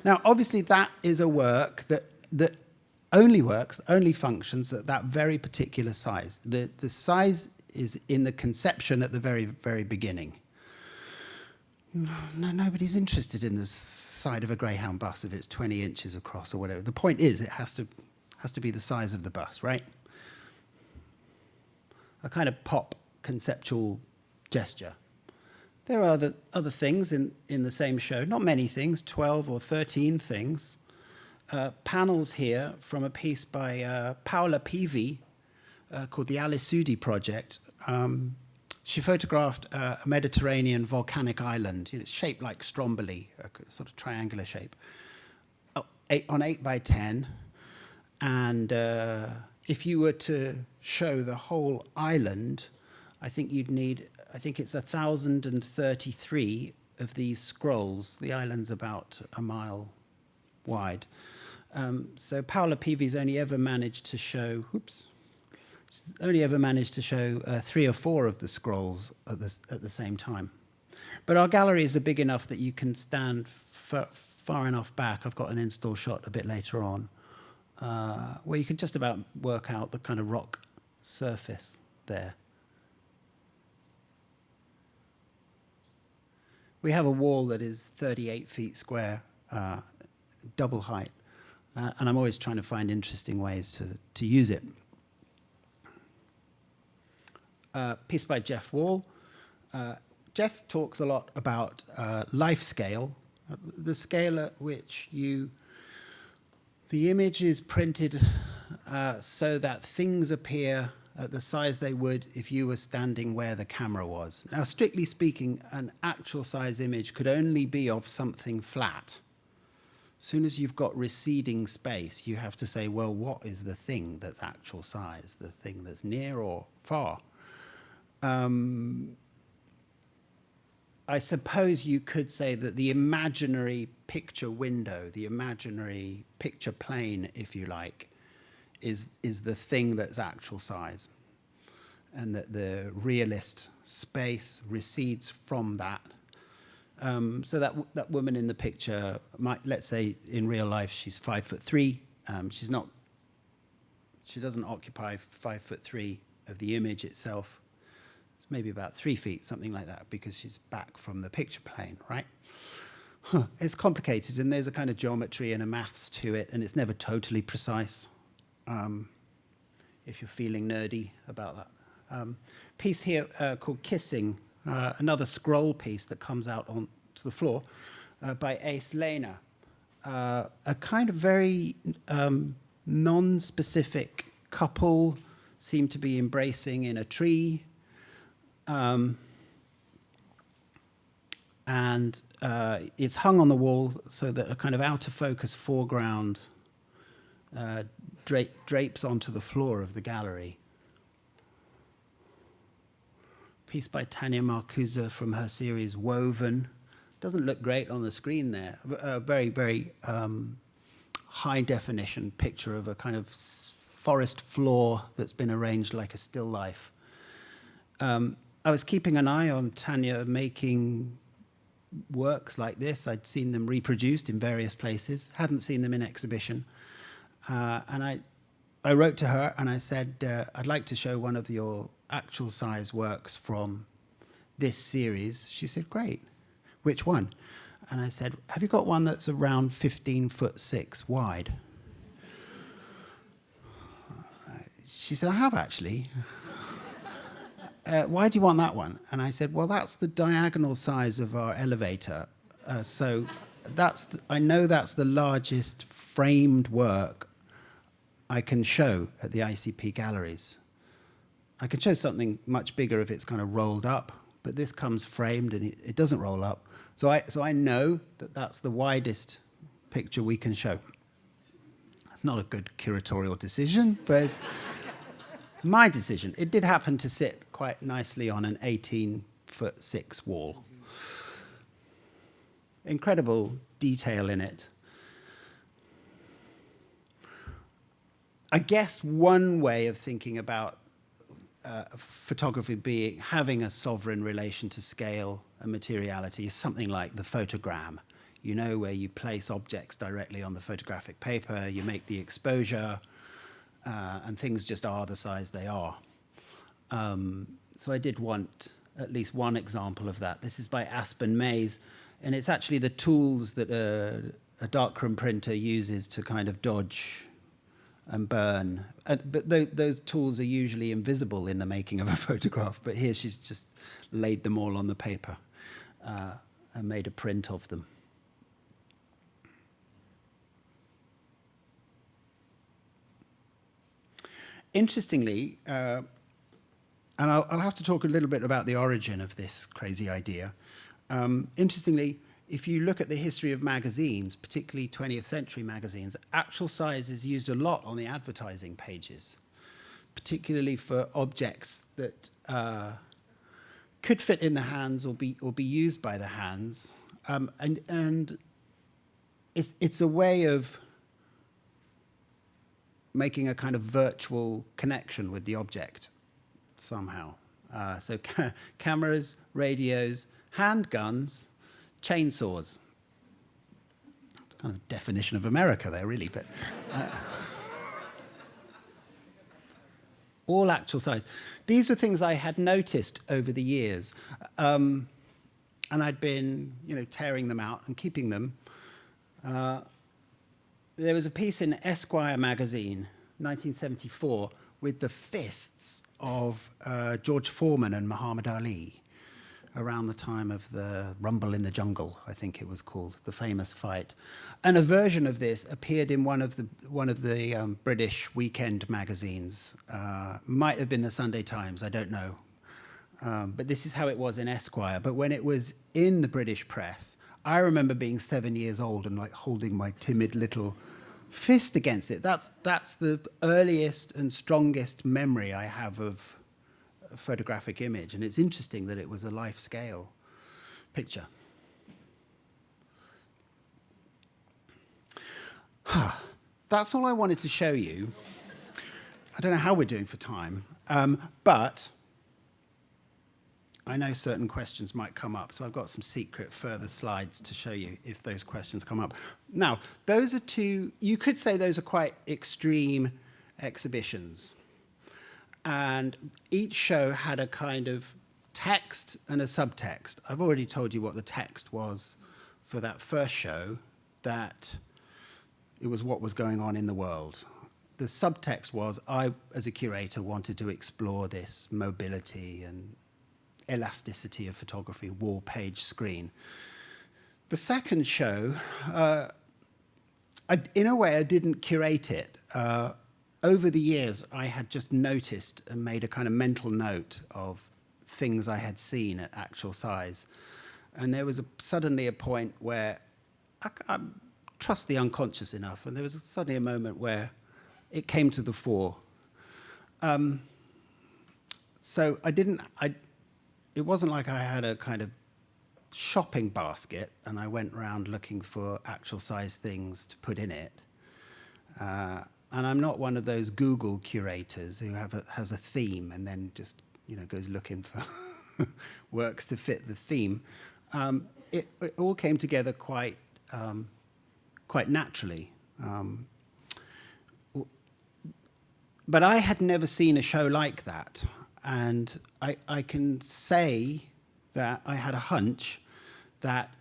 Now, obviously, that is a work that only functions at that very particular size. The size is in the conception at the very, very beginning. No, nobody's interested in the side of a Greyhound bus if it's 20 inches across or whatever. The point is, it has to be the size of the bus, right? A kind of pop conceptual gesture. There are other things in the same show, not many things, 12 or 13 things. Panels here from a piece by Paola Pivi called the Alisudi Project. She photographed a Mediterranean volcanic island, shaped like Stromboli, a sort of triangular shape, on 8x10. And if you were to show the whole island, I think it's 1,033 of these scrolls. The island's about a mile wide. So Paola Pivi's only ever managed to show, she's only ever managed to show 3 or 4 of the scrolls at the same time. But our galleries are big enough that you can stand far enough back. I've got an install shot a bit later on, where you can just about work out the kind of rock surface there. We have a wall that is 38 feet square, double height, and I'm always trying to find interesting ways to use it. Piece by Jeff Wall. Jeff talks a lot about life scale, the scale at which the image is printed so that things appear at the size they would if you were standing where the camera was. Now, strictly speaking, an actual size image could only be of something flat. As soon as you've got receding space, you have to say, well, what is the thing that's actual size? The thing that's near or far? I suppose you could say that the imaginary picture window, the imaginary picture plane, if you like, is the thing that's actual size, and that the realist space recedes from that. So that woman in the picture might, let's say in real life, she's 5'3". She doesn't occupy 5'3" of the image itself. It's maybe about 3 feet, something like that, because she's back from the picture plane, right? It's complicated, and there's a kind of geometry and a maths to it, and it's never totally precise, if you're feeling nerdy about that. Piece here called Kissing, another scroll piece that comes out onto the floor by Ace Lehner. A kind of very non-specific couple seem to be embracing in a tree. And it's hung on the wall so that a kind of out of focus foreground drapes onto the floor of the gallery. Piece by Tanya Marcuse from her series Woven. Doesn't look great on the screen there. A very, very high definition picture of a kind of forest floor that's been arranged like a still life. I was keeping an eye on Tanya making works like this. I'd seen them reproduced in various places, hadn't seen them in exhibition. And I wrote to her and I said, I'd like to show one of your actual size works from this series. She said, great. Which one? And I said, have you got one that's around 15'6" wide? She said, I have actually. Why do you want that one? And I said, well, that's the diagonal size of our elevator. So I know that's the largest framed work I can show at the ICP galleries. I can show something much bigger if it's kind of rolled up, but this comes framed and it doesn't roll up. So I know that that's the widest picture we can show. That's not a good curatorial decision, but it's my decision. It did happen to sit quite nicely on an 18'6" wall. Incredible detail in it. I guess one way of thinking about photography having a sovereign relation to scale and materiality is something like the photogram, you know, where you place objects directly on the photographic paper, you make the exposure, and things just are the size they are. So I did want at least one example of that. This is by Aspen Mays, and it's actually the tools that a darkroom printer uses to kind of dodge and burn. But those tools are usually invisible in the making of a photograph, but here she's just laid them all on the paper and made a print of them. Interestingly, and I'll have to talk a little bit about the origin of this crazy idea. Interestingly, if you look at the history of magazines, particularly 20th century magazines, actual size is used a lot on the advertising pages, particularly for objects that could fit in the hands or be used by the hands. And it's a way of making a kind of virtual connection with the object somehow. So cameras, radios, handguns, chainsaws. It's kind of definition of America there, really, but all actual size. These are things I had noticed over the years, and I'd been, tearing them out and keeping them. There was a piece in Esquire magazine, 1974, with the fists of George Foreman and Muhammad Ali around the time of the Rumble in the Jungle, I think it was called, the famous fight. And a version of this appeared in one of the British weekend magazines. Might have been the Sunday Times, I don't know. But this is how it was in Esquire. But when it was in the British press, I remember being 7 years old and like holding my timid little fist against it. That's the earliest and strongest memory I have of a photographic image, and it's interesting that it was a life-scale picture. That's all I wanted to show you. I don't know how we're doing for time, but I know certain questions might come up, so I've got some secret further slides to show you if those questions come up. Now, those are two, you could say those are quite extreme exhibitions. And each show had a kind of text and a subtext. I've already told you what the text was for that first show, that it was what was going on in the world. The subtext was, I, as a curator, wanted to explore this mobility and elasticity of photography, wall, page, screen. The second show, in a way, I didn't curate it. Over the years, I had just noticed and made a kind of mental note of things I had seen at actual size. And there was suddenly a point where I trust the unconscious enough, and there was suddenly a moment where it came to the fore. So it wasn't like I had a kind of shopping basket and I went around looking for actual size things to put in it. And I'm not one of those Google curators who has a theme and then just goes looking for works to fit the theme. It all came together quite naturally. But I had never seen a show like that. And I can say that I had a hunch that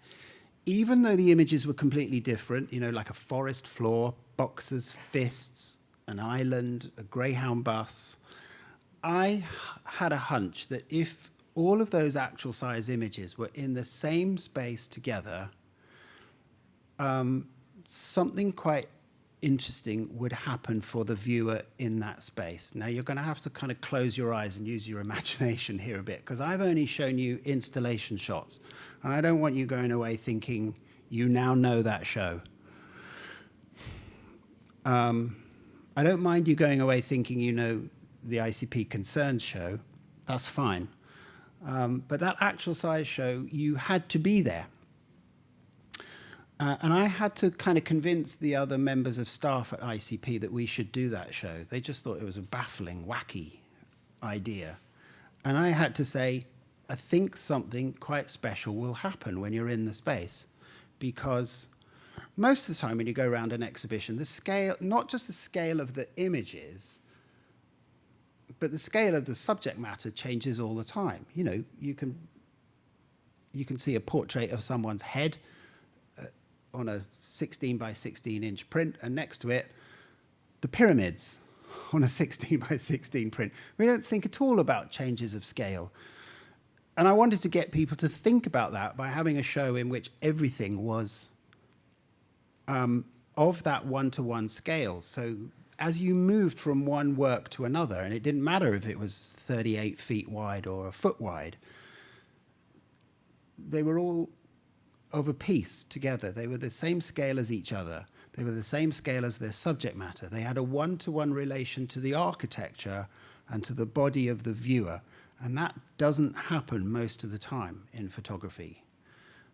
even though the images were completely different, like a forest floor, boxers, fists, an island, a Greyhound bus, I had a hunch that if all of those actual size images were in the same space together, something quite interesting would happen for the viewer in that space. Now, you're going to have to kind of close your eyes and use your imagination here a bit, because I've only shown you installation shots, and I don't want you going away thinking you now know that show. I don't mind you going away thinking you know the ICP Concerns show. That's fine. But that actual size show, you had to be there. And I had to kind of convince the other members of staff at ICP that we should do that show. They just thought it was a baffling, wacky idea. And I had to say, I think something quite special will happen when you're in the space. Because most of the time when you go around an exhibition, the scale, not just the scale of the images, but the scale of the subject matter changes all the time. You can see a portrait of someone's head on a 16 by 16 inch print, and next to it, the pyramids on a 16 by 16 print. We don't think at all about changes of scale. And I wanted to get people to think about that by having a show in which everything was of that one-to-one scale. So as you moved from one work to another, and it didn't matter if it was 38 feet wide or a foot wide, they were all of a piece together. They were the same scale as each other. They were the same scale as their subject matter. They had a one-to-one relation to the architecture and to the body of the viewer. And that doesn't happen most of the time in photography.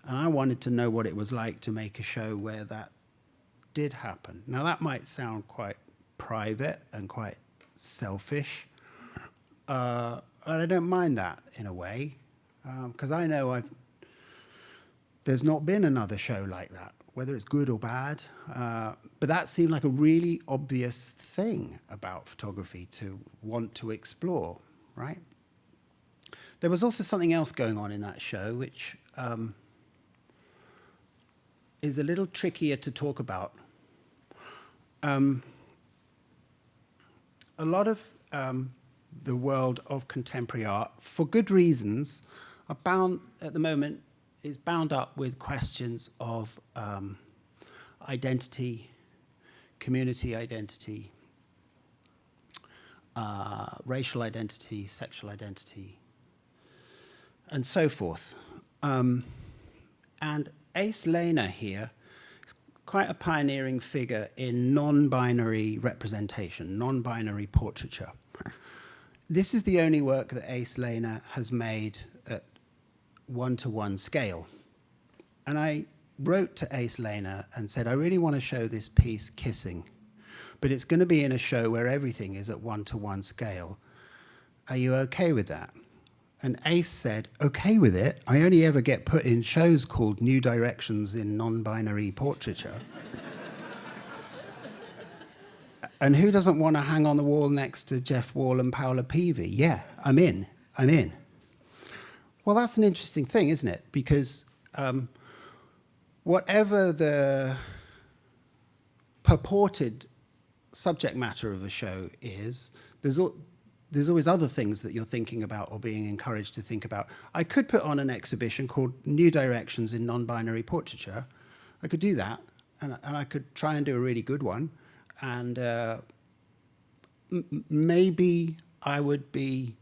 And I wanted to know what it was like to make a show where that did happen. Now, that might sound quite private and quite selfish. And I don't mind that in a way, because I know there's not been another show like that, whether it's good or bad. But that seemed like a really obvious thing about photography to want to explore, right? There was also something else going on in that show, which is a little trickier to talk about. A lot of the world of contemporary art, for good reasons, are bound at the moment, is bound up with questions of identity, community identity, racial identity, sexual identity, and so forth. And Ace Lehner here is quite a pioneering figure in non-binary representation, non-binary portraiture. This is the only work that Ace Lehner has made at one-to-one scale. And I wrote to Ace Lehner and said, I really want to show this piece kissing, but it's going to be in a show where everything is at one-to-one scale. Are you okay with that? And Ace said, okay with it. I only ever get put in shows called New Directions in Non-Binary Portraiture. And who doesn't want to hang on the wall next to Jeff Wall and Paola Peavy? Yeah, I'm in. I'm in. Well, that's an interesting thing, isn't it? Because whatever the purported subject matter of a show is, there's always other things that you're thinking about or being encouraged to think about. I could put on an exhibition called New Directions in Non-Binary Portraiture. I could do that, and I could try and do a really good one. And maybe I would be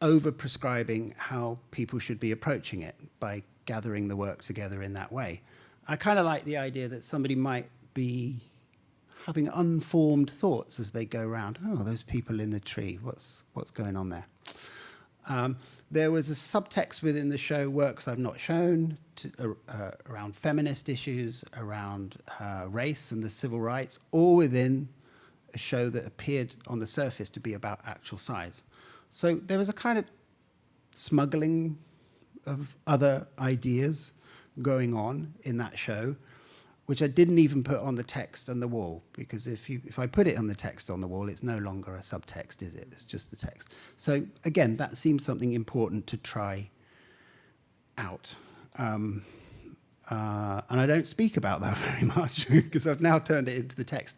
over-prescribing how people should be approaching it by gathering the work together in that way. I kind of like the idea that somebody might be having unformed thoughts as they go around. Oh, those people in the tree, what's going on there? There was a subtext within the show, works I've not shown, around feminist issues, around race and the civil rights, all within a show that appeared on the surface to be about actual size. So there was a kind of smuggling of other ideas going on in that show, which I didn't even put on the text on the wall, because if I put it on the text on the wall, it's no longer a subtext, is it? It's just the text. So again, that seems something important to try out. And I don't speak about that very much, because I've now turned it into the text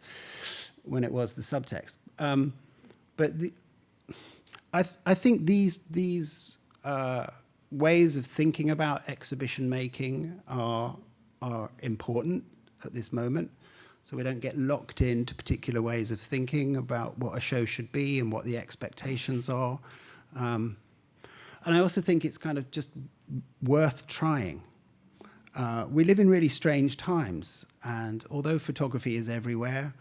when it was the subtext. But I think these ways of thinking about exhibition making are important at this moment, so we don't get locked into particular ways of thinking about what a show should be and what the expectations are. And I also think it's kind of just worth trying. We live in really strange times, and although photography is everywhere,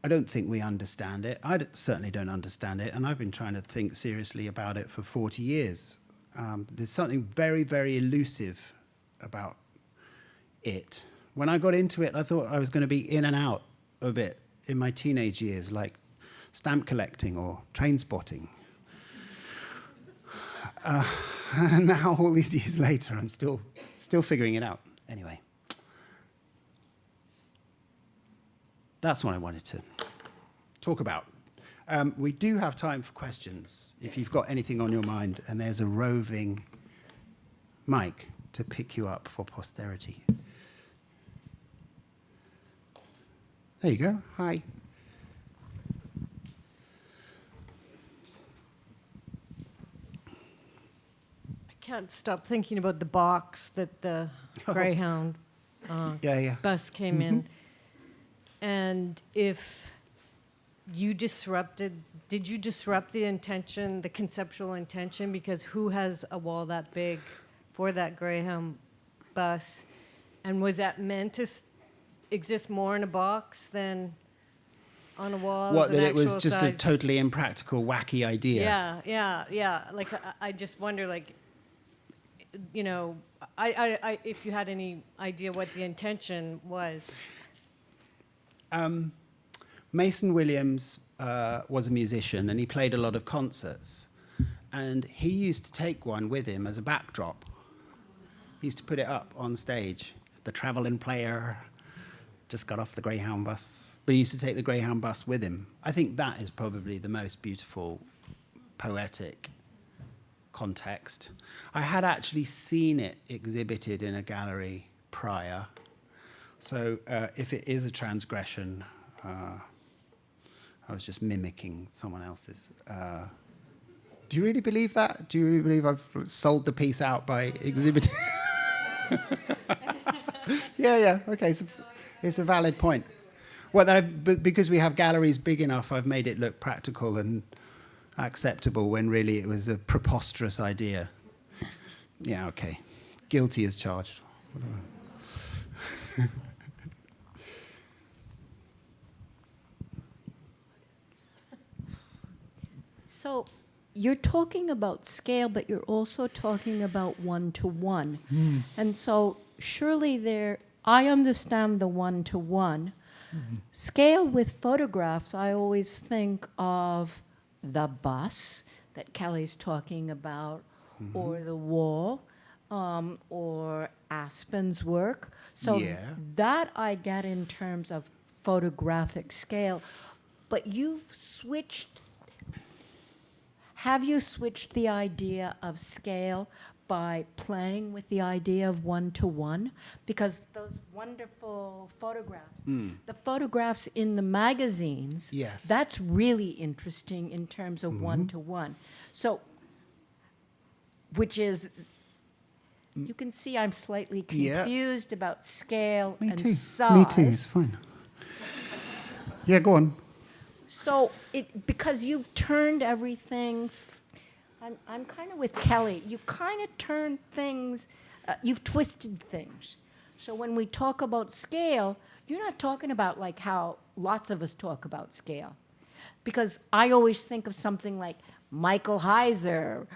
I don't think we understand it. Certainly don't understand it, and I've been trying to think seriously about it for 40 years. There's something very, very elusive about it. When I got into it, I thought I was going to be in and out of it in my teenage years, like stamp collecting or train spotting. And now, all these years later, I'm still figuring it out. Anyway, that's what I wanted to talk about. We do have time for questions, if you've got anything on your mind, and there's a roving mic to pick you up for posterity. There you go. Hi. I can't stop thinking about the box that the Greyhound bus came in. And if you did you disrupt the intention, the conceptual intention? Because who has a wall that big for that Greyhound bus? And was that meant to exist more in a box than on a wall? What, as an that it was actual just size? a totally impractical, wacky idea? Yeah. Like, I just wonder, like, you know, if you had any idea what the intention was. Mason Williams was a musician, and he played a lot of concerts. And he used to take one with him as a backdrop. He used to put it up on stage. The traveling player just got off the Greyhound bus. But he used to take the Greyhound bus with him. I think that is probably the most beautiful, poetic context. I had actually seen it exhibited in a gallery prior. So if it is a transgression, I was just mimicking someone else's. Do you really believe that? Do you really believe I've sold the piece out by exhibiting? Yeah, okay, it's a valid point. Well, but because we have galleries big enough, I've made it look practical and acceptable when really it was a preposterous idea. Yeah, okay. Guilty as charged. So you're talking about scale, but you're also talking about one-to-one. And so surely I understand the one-to-one. Scale with photographs, I always think of the bus that Kelly's talking about, or the wall, or Aspen's work. So Yeah. that I get in terms of photographic scale. But have you switched the idea of scale by playing with the idea of one-to-one? Because those wonderful photographs, the photographs in the magazines, Yes. that's really interesting in terms of one-to-one. So, which is, you can see I'm slightly Yeah. confused about scale Me and too. size. Me too. It's fine. Yeah, go on. So, because you've turned everything, I'm kind of with Kelly. You kind of turn things, you've twisted things. So when we talk about scale, you're not talking about like how lots of us talk about scale. Because I always think of something like Michael Heiser.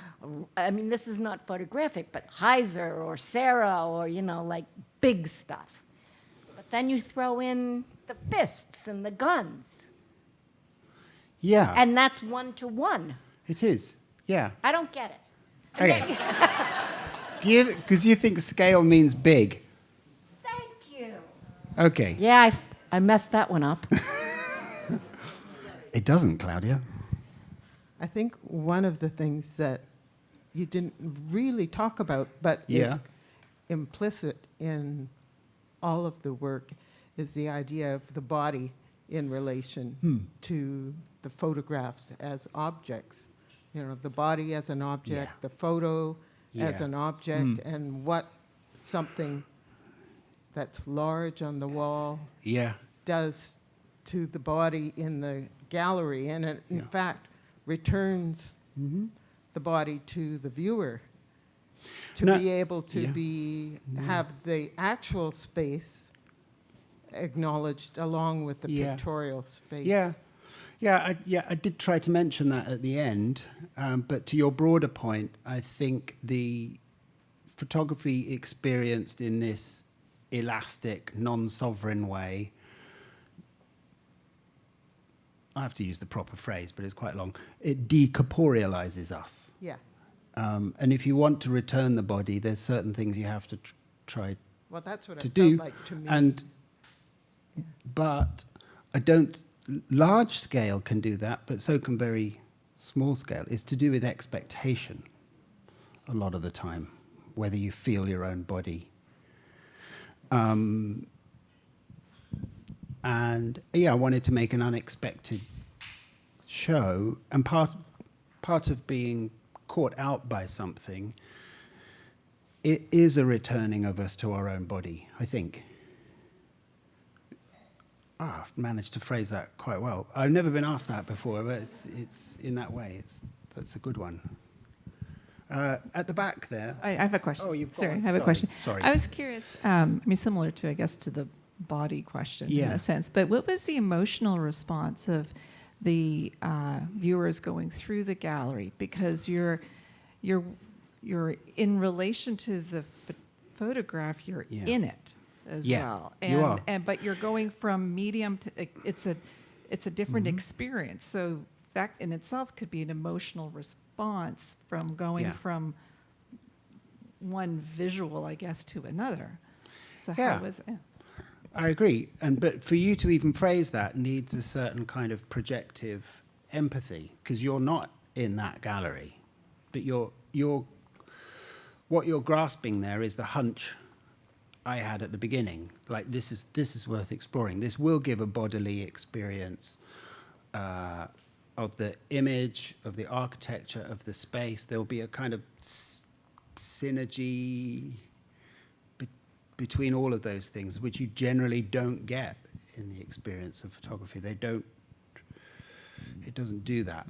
I mean, this is not photographic, but Heiser or Sarah or, like big stuff. But then you throw in the fists and the guns. Yeah. And that's one-to-one. It is. Yeah. I don't get it. Okay. Because you think scale means big. Thank you. Okay. Yeah, I messed that one up. It doesn't, Claudia. I think one of the things that you didn't really talk about, but Yeah. is implicit in all of the work, is the idea of the body in relation to the photographs as objects. The body as an object, Yeah. the photo as Yeah. an object, and what something that's large on the wall Yeah. does to the body in the gallery, and it, in fact, returns the body to the viewer to No, be able to yeah. have the actual space acknowledged along with the pictorial space. Yeah. I did try to mention that at the end, but to your broader point, I think the photography experienced in this elastic, non-sovereign way, I have to use the proper phrase, but it's quite long, it decorporealizes us. Yeah. And if you want to return the body, there's certain things you have to try Well, that's what to it do. felt like to me. But I don't. Large scale can do that, but so can very small scale. It's to do with expectation a lot of the time, whether you feel your own body. And yeah, I wanted to make an unexpected show, and part of being caught out by something, it is a returning of us to our own body, I think. I've managed to phrase that quite well. I've never been asked that before, but it's in that way. That's a good one. At the back there. I have a question. Oh, you've got Sorry, one. I have a Sorry, question. sorry. I was curious, similar to, I guess, to the body question in Yeah. a sense, but what was the emotional response of the viewers going through the gallery? Because you're in relation to the photograph, you're Yeah. in it as Yeah, well. you are. But you're going from medium to, it's a different experience. So that in itself could be an emotional response from going Yeah. from one visual, I guess, to another. So Yeah. how was it? I agree, but for you to even phrase that needs a certain kind of projective empathy, because you're not in that gallery, but what you're grasping there is the hunch I had at the beginning. Like this is worth exploring. This will give a bodily experience of the image, of the architecture, of the space. There will be a kind of synergy between all of those things, which you generally don't get in the experience of photography. It doesn't do that.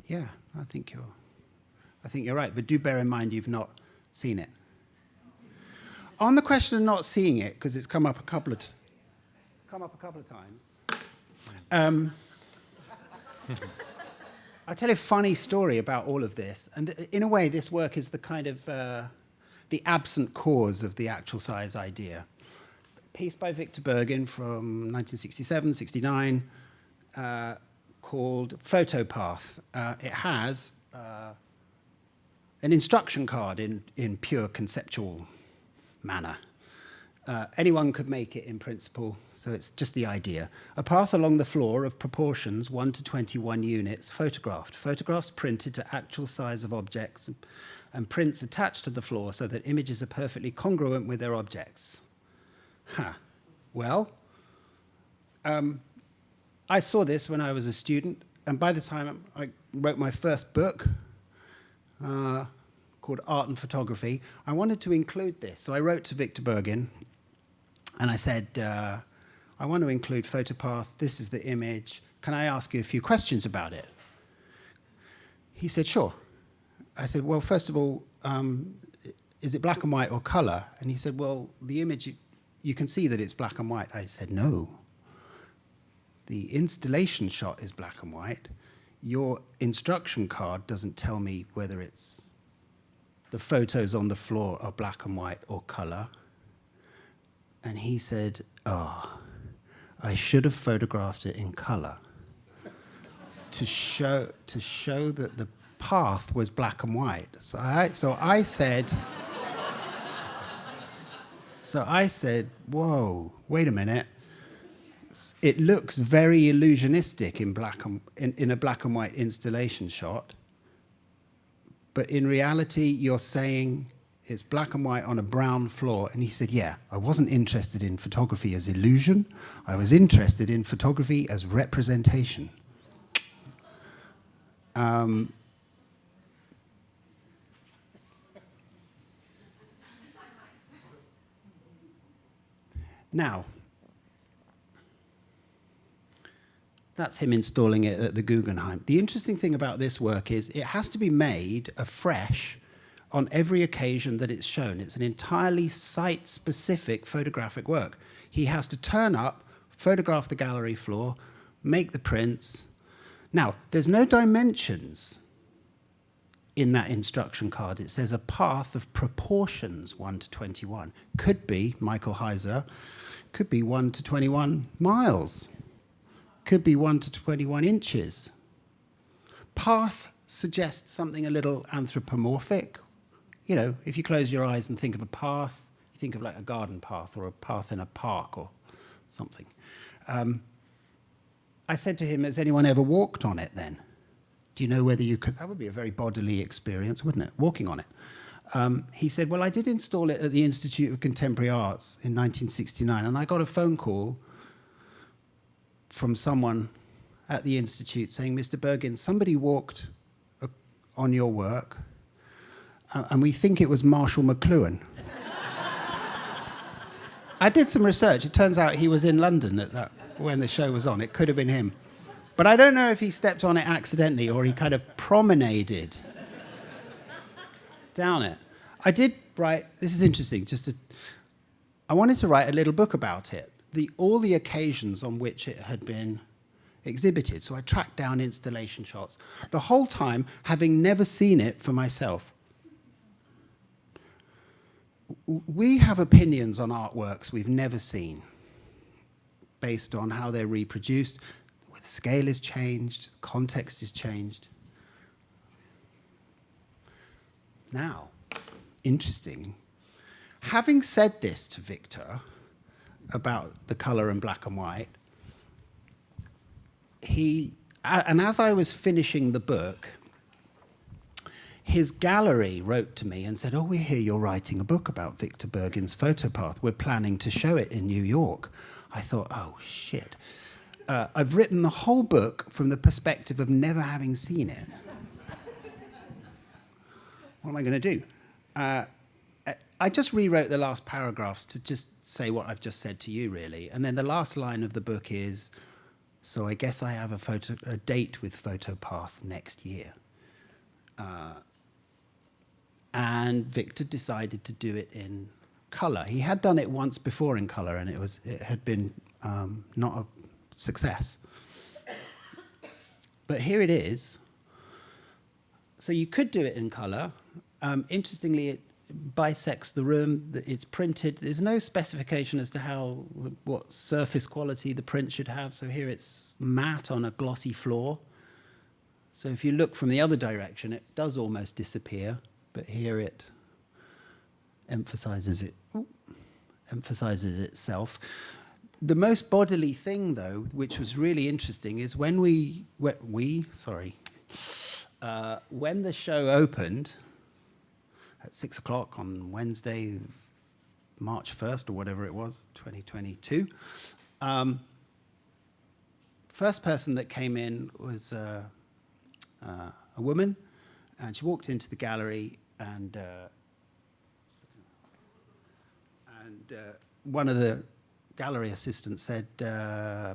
Yeah, I think you're right. But do bear in mind you've not seen it. On the question of not seeing it, because it's come up a couple of times. I'll tell you a funny story about all of this. And in a way, this work is the kind of the absent cause of the actual size idea. Piece by Victor Bergin from 1967, 69, called Photopath. It has an instruction card in pure conceptual manner. Anyone could make it in principle, so it's just the idea. A path along the floor of proportions 1 to 21 units photographed. Photographs printed to actual size of objects and prints attached to the floor so that images are perfectly congruent with their objects. Well, I saw this when I was a student, and by the time I wrote my first book, called Art and Photography, I wanted to include this. So I wrote to Victor Bergin, and I said, I want to include PhotoPath. This is the image. Can I ask you a few questions about it? He said, sure. I said, well, first of all, is it black and white or color? And he said, well, the image, you can see that it's black and white. I said, no. The installation shot is black and white. Your instruction card doesn't tell me whether it's the photos on the floor are black and white or color. And he said, oh, I should have photographed it in color to show that the path was black and white. So I said, whoa, wait a minute. It looks very illusionistic in a black and white installation shot. But in reality, you're saying it's black and white on a brown floor. And he said, yeah, I wasn't interested in photography as illusion. I was interested in photography as representation. Now, that's him installing it at the Guggenheim. The interesting thing about this work is it has to be made afresh on every occasion that it's shown. It's an entirely site-specific photographic work. He has to turn up, photograph the gallery floor, make the prints. Now, there's no dimensions in that instruction card. It says a path of proportions 1 to 21. Could be, Michael Heiser, could be 1 to 21 miles. Could be 1 to 21 inches. Path suggests something a little anthropomorphic. You know, if you close your eyes and think of a path, you think of like a garden path or a path in a park or something. I said to him, has anyone ever walked on it then? Do you know whether you could? That would be a very bodily experience, wouldn't it? Walking on it. He said, well, I did install it at the Institute of Contemporary Arts in 1969, and I got a phone call from someone at the Institute saying, Mr. Bergin, somebody walked on your work, and we think it was Marshall McLuhan. I did some research. It turns out he was in London when the show was on. It could have been him. But I don't know if he stepped on it accidentally or he kind of promenaded down it. I did write, this is interesting, I wanted to write a little book about it, all the occasions on which it had been exhibited. So I tracked down installation shots, the whole time having never seen it for myself. We have opinions on artworks we've never seen, based on how they're reproduced. The scale is changed, the context is changed. Now, interesting. Having said this to Victor about the color and black and white, and as I was finishing the book, his gallery wrote to me and said, oh, we hear you're writing a book about Victor Bergin's PhotoPath. We're planning to show it in New York. I thought, oh, shit. I've written the whole book from the perspective of never having seen it. What am I going to do? I just rewrote the last paragraphs to just say what I've just said to you, really. And then the last line of the book is, so I guess I have a date with PhotoPath next year. And Victor decided to do it in color. He had done it once before in color, and it had been not a success. But here it is. So you could do it in color. Interestingly, it bisects the room. It's printed. There's no specification as to what surface quality the print should have. So here it's matte on a glossy floor. So if you look from the other direction, it does almost disappear. But here it emphasizes it. emphasizes itself. The most bodily thing, though, which was really interesting, is when when the show opened at 6 o'clock on Wednesday, March 1st, or whatever it was, 2022, first person that came in was a woman, and she walked into the gallery, and one of the gallery assistants said,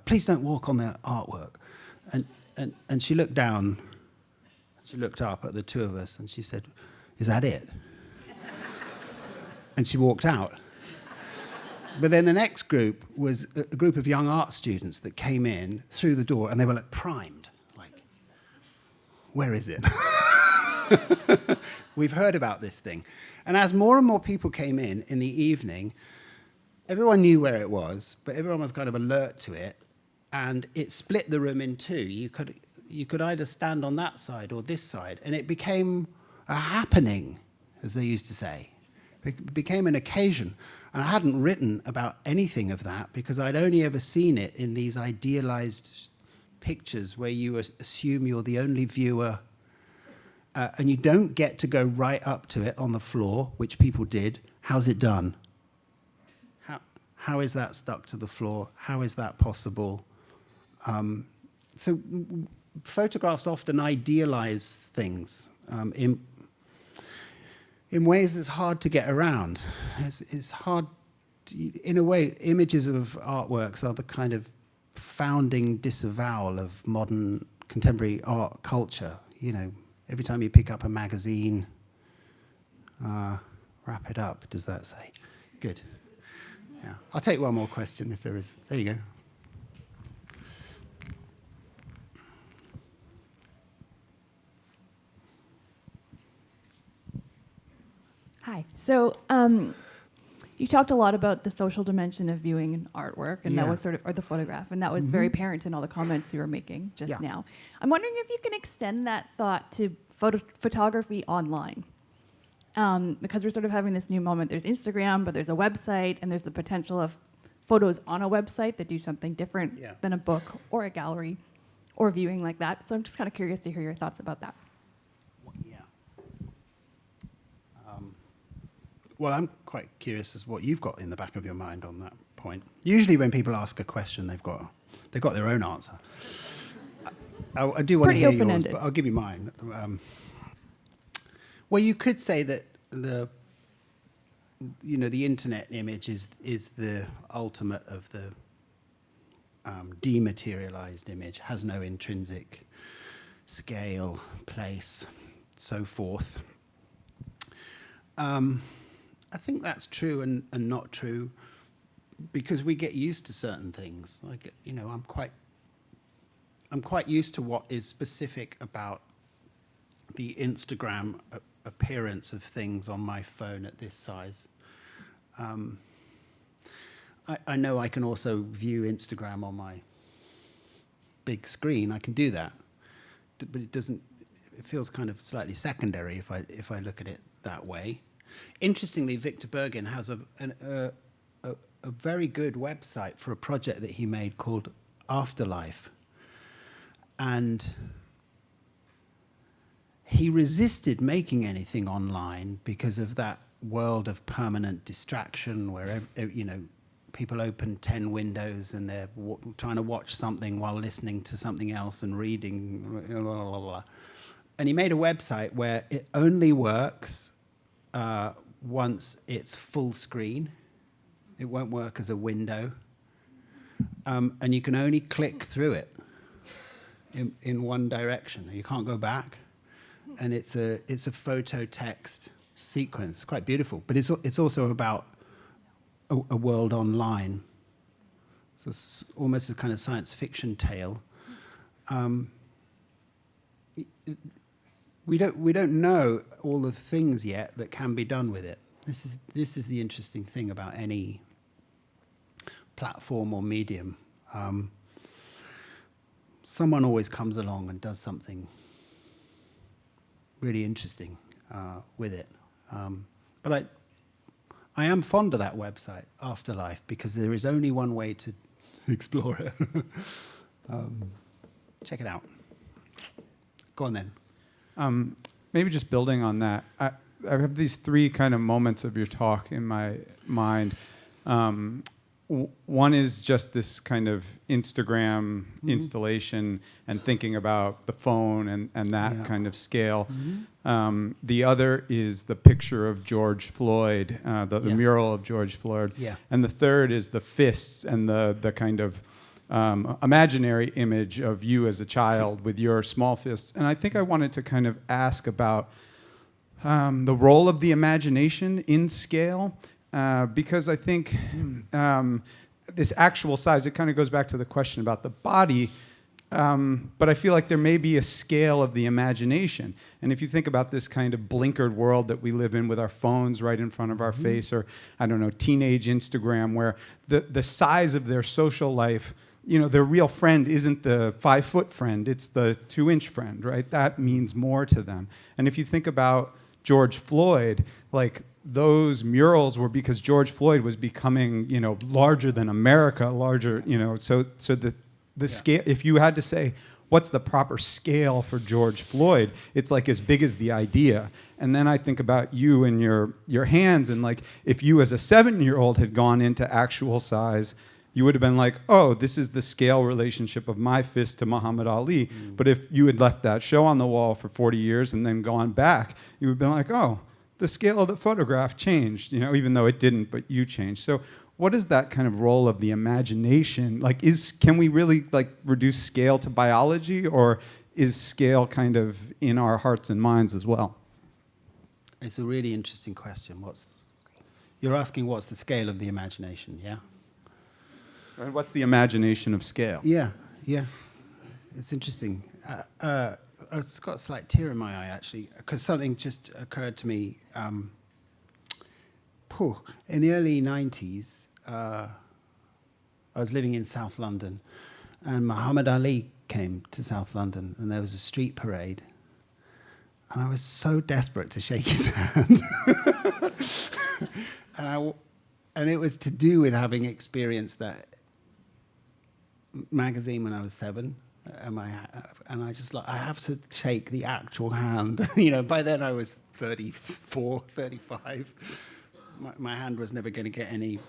"Please don't walk on the artwork." And she looked down, she looked up at the two of us, and she said, "Is that it?" And she walked out. But then the next group was a group of young art students that came in through the door, and they were like primed, like, where is it? We've heard about this thing. And as more and more people came in the evening, everyone knew where it was, but everyone was kind of alert to it, and it split the room in two. You could either stand on that side or this side, and it became a happening, as they used to say. It became an occasion. And I hadn't written about anything of that because I'd only ever seen it in these idealized pictures where you assume you're the only viewer, and you don't get to go right up to it on the floor, which people did. How's it done? How is that stuck to the floor? How is that possible? So photographs often idealize things in ways that's hard to get around. It's hard, in a way, images of artworks are the kind of founding disavowal of modern contemporary art culture. You know, every time you pick up a magazine, wrap it up, does that say? Good. Yeah. I'll take one more question if there is. There you go. Hi. So you talked a lot about the social dimension of viewing an artwork, and that was sort of, or the photograph, and that was very apparent in all the comments you were making just now. I'm wondering if you can extend that thought to photography online. Because we're sort of having this new moment. There's Instagram, but there's a website, and there's the potential of photos on a website that do something different than a book or a gallery or viewing like that. So I'm just kind of curious to hear your thoughts about that. Well, I'm quite curious as what you've got in the back of your mind on that point. Usually when people ask a question, they've got their own answer. I do want to hear yours, but I'll give you mine. Well, you could say that the internet image is the ultimate of the dematerialized image, has no intrinsic scale, place, so forth. I think that's true and not true because we get used to certain things. Like, I'm quite used to what is specific about the Instagram appearance of things on my phone at this size. I know I can also view Instagram on my big screen. I can do that, but it feels kind of slightly secondary if I look at it that way. Interestingly, Victor Bergin has a very good website for a project that he made called Afterlife. And he resisted making anything online because of that world of permanent distraction where, people open 10 windows and they're trying to watch something while listening to something else and reading, blah, blah, blah, blah. And he made a website where it only works once it's full screen. It won't work as a window. And you can only click through it in one direction. You can't go back. And it's a photo text sequence, quite beautiful. But it's also about a world online. So it's almost a kind of science fiction tale. We don't know all the things yet that can be done with it. This is the interesting thing about any platform or medium. Someone always comes along and does something really interesting with it. But I am fond of that website, Afterlife, because there is only one way to explore it. Check it out. Go on then. Maybe just building on that, I have these three kind of moments of your talk in my mind. One is just this kind of Instagram installation and thinking about the phone and that kind of scale. The other is the picture of George Floyd, the mural of George Floyd. And the third is the fists and the kind of imaginary image of you as a child with your small fists. And I think I wanted to kind of ask about the role of the imagination in scale. Because I think this actual size, it kind of goes back to the question about the body, but I feel like there may be a scale of the imagination. And if you think about this kind of blinkered world that we live in with our phones right in front of our face, or, I don't know, teenage Instagram, where the size of their social life, you know, their real friend isn't the 5-foot friend, it's the 2-inch friend, right? That means more to them. And if you think about George Floyd, like, those murals were because George Floyd was becoming, you know, larger than America, larger, you know, so the scale, if you had to say, what's the proper scale for George Floyd, it's like as big as the idea. And then I think about you and your hands, and like, if you as a 7-year-old had gone into actual size, you would have been like, oh, this is the scale relationship of my fist to Muhammad Ali. But if you had left that show on the wall for 40 years and then gone back, you would have been like, oh, the scale of the photograph changed, you know, even though it didn't, but you changed. So what is that kind of role of the imagination? Like, can we really like reduce scale to biology, or is scale kind of in our hearts and minds as well? It's a really interesting question. You're asking what's the scale of the imagination, yeah? And what's the imagination of scale? Yeah. It's interesting. I've got a slight tear in my eye, actually, because something just occurred to me. In the early 90s, I was living in South London, and Muhammad Ali came to South London, and there was a street parade, and I was so desperate to shake his hand. And it was to do with having experienced that magazine when I was 7. And I just like, I have to shake the actual hand. You know, by then I was 34, 35. My hand was never going to get any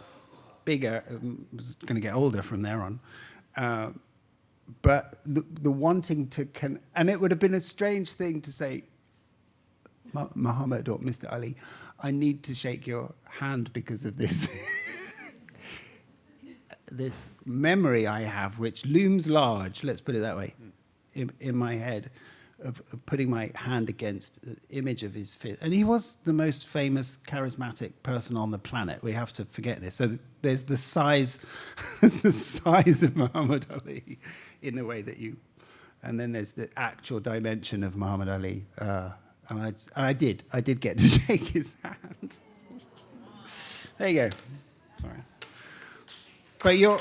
bigger. It was going to get older from there on. But the wanting to and it would have been a strange thing to say, Muhammad or Mr. Ali, I need to shake your hand because of this. This memory I have, which looms large, let's put it that way, in my head, of putting my hand against the image of his fist. And he was the most famous, charismatic person on the planet. We have to forget this. So there's the size, of Muhammad Ali in the way that and then there's the actual dimension of Muhammad Ali. And I did get to shake his hand. There you go. Sorry. But you're...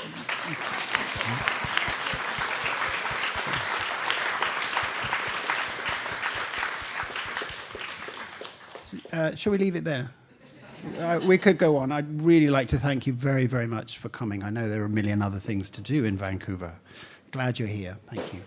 shall we leave it there? We could go on. I'd really like to thank you very, very much for coming. I know there are a million other things to do in Vancouver. Glad you're here. Thank you.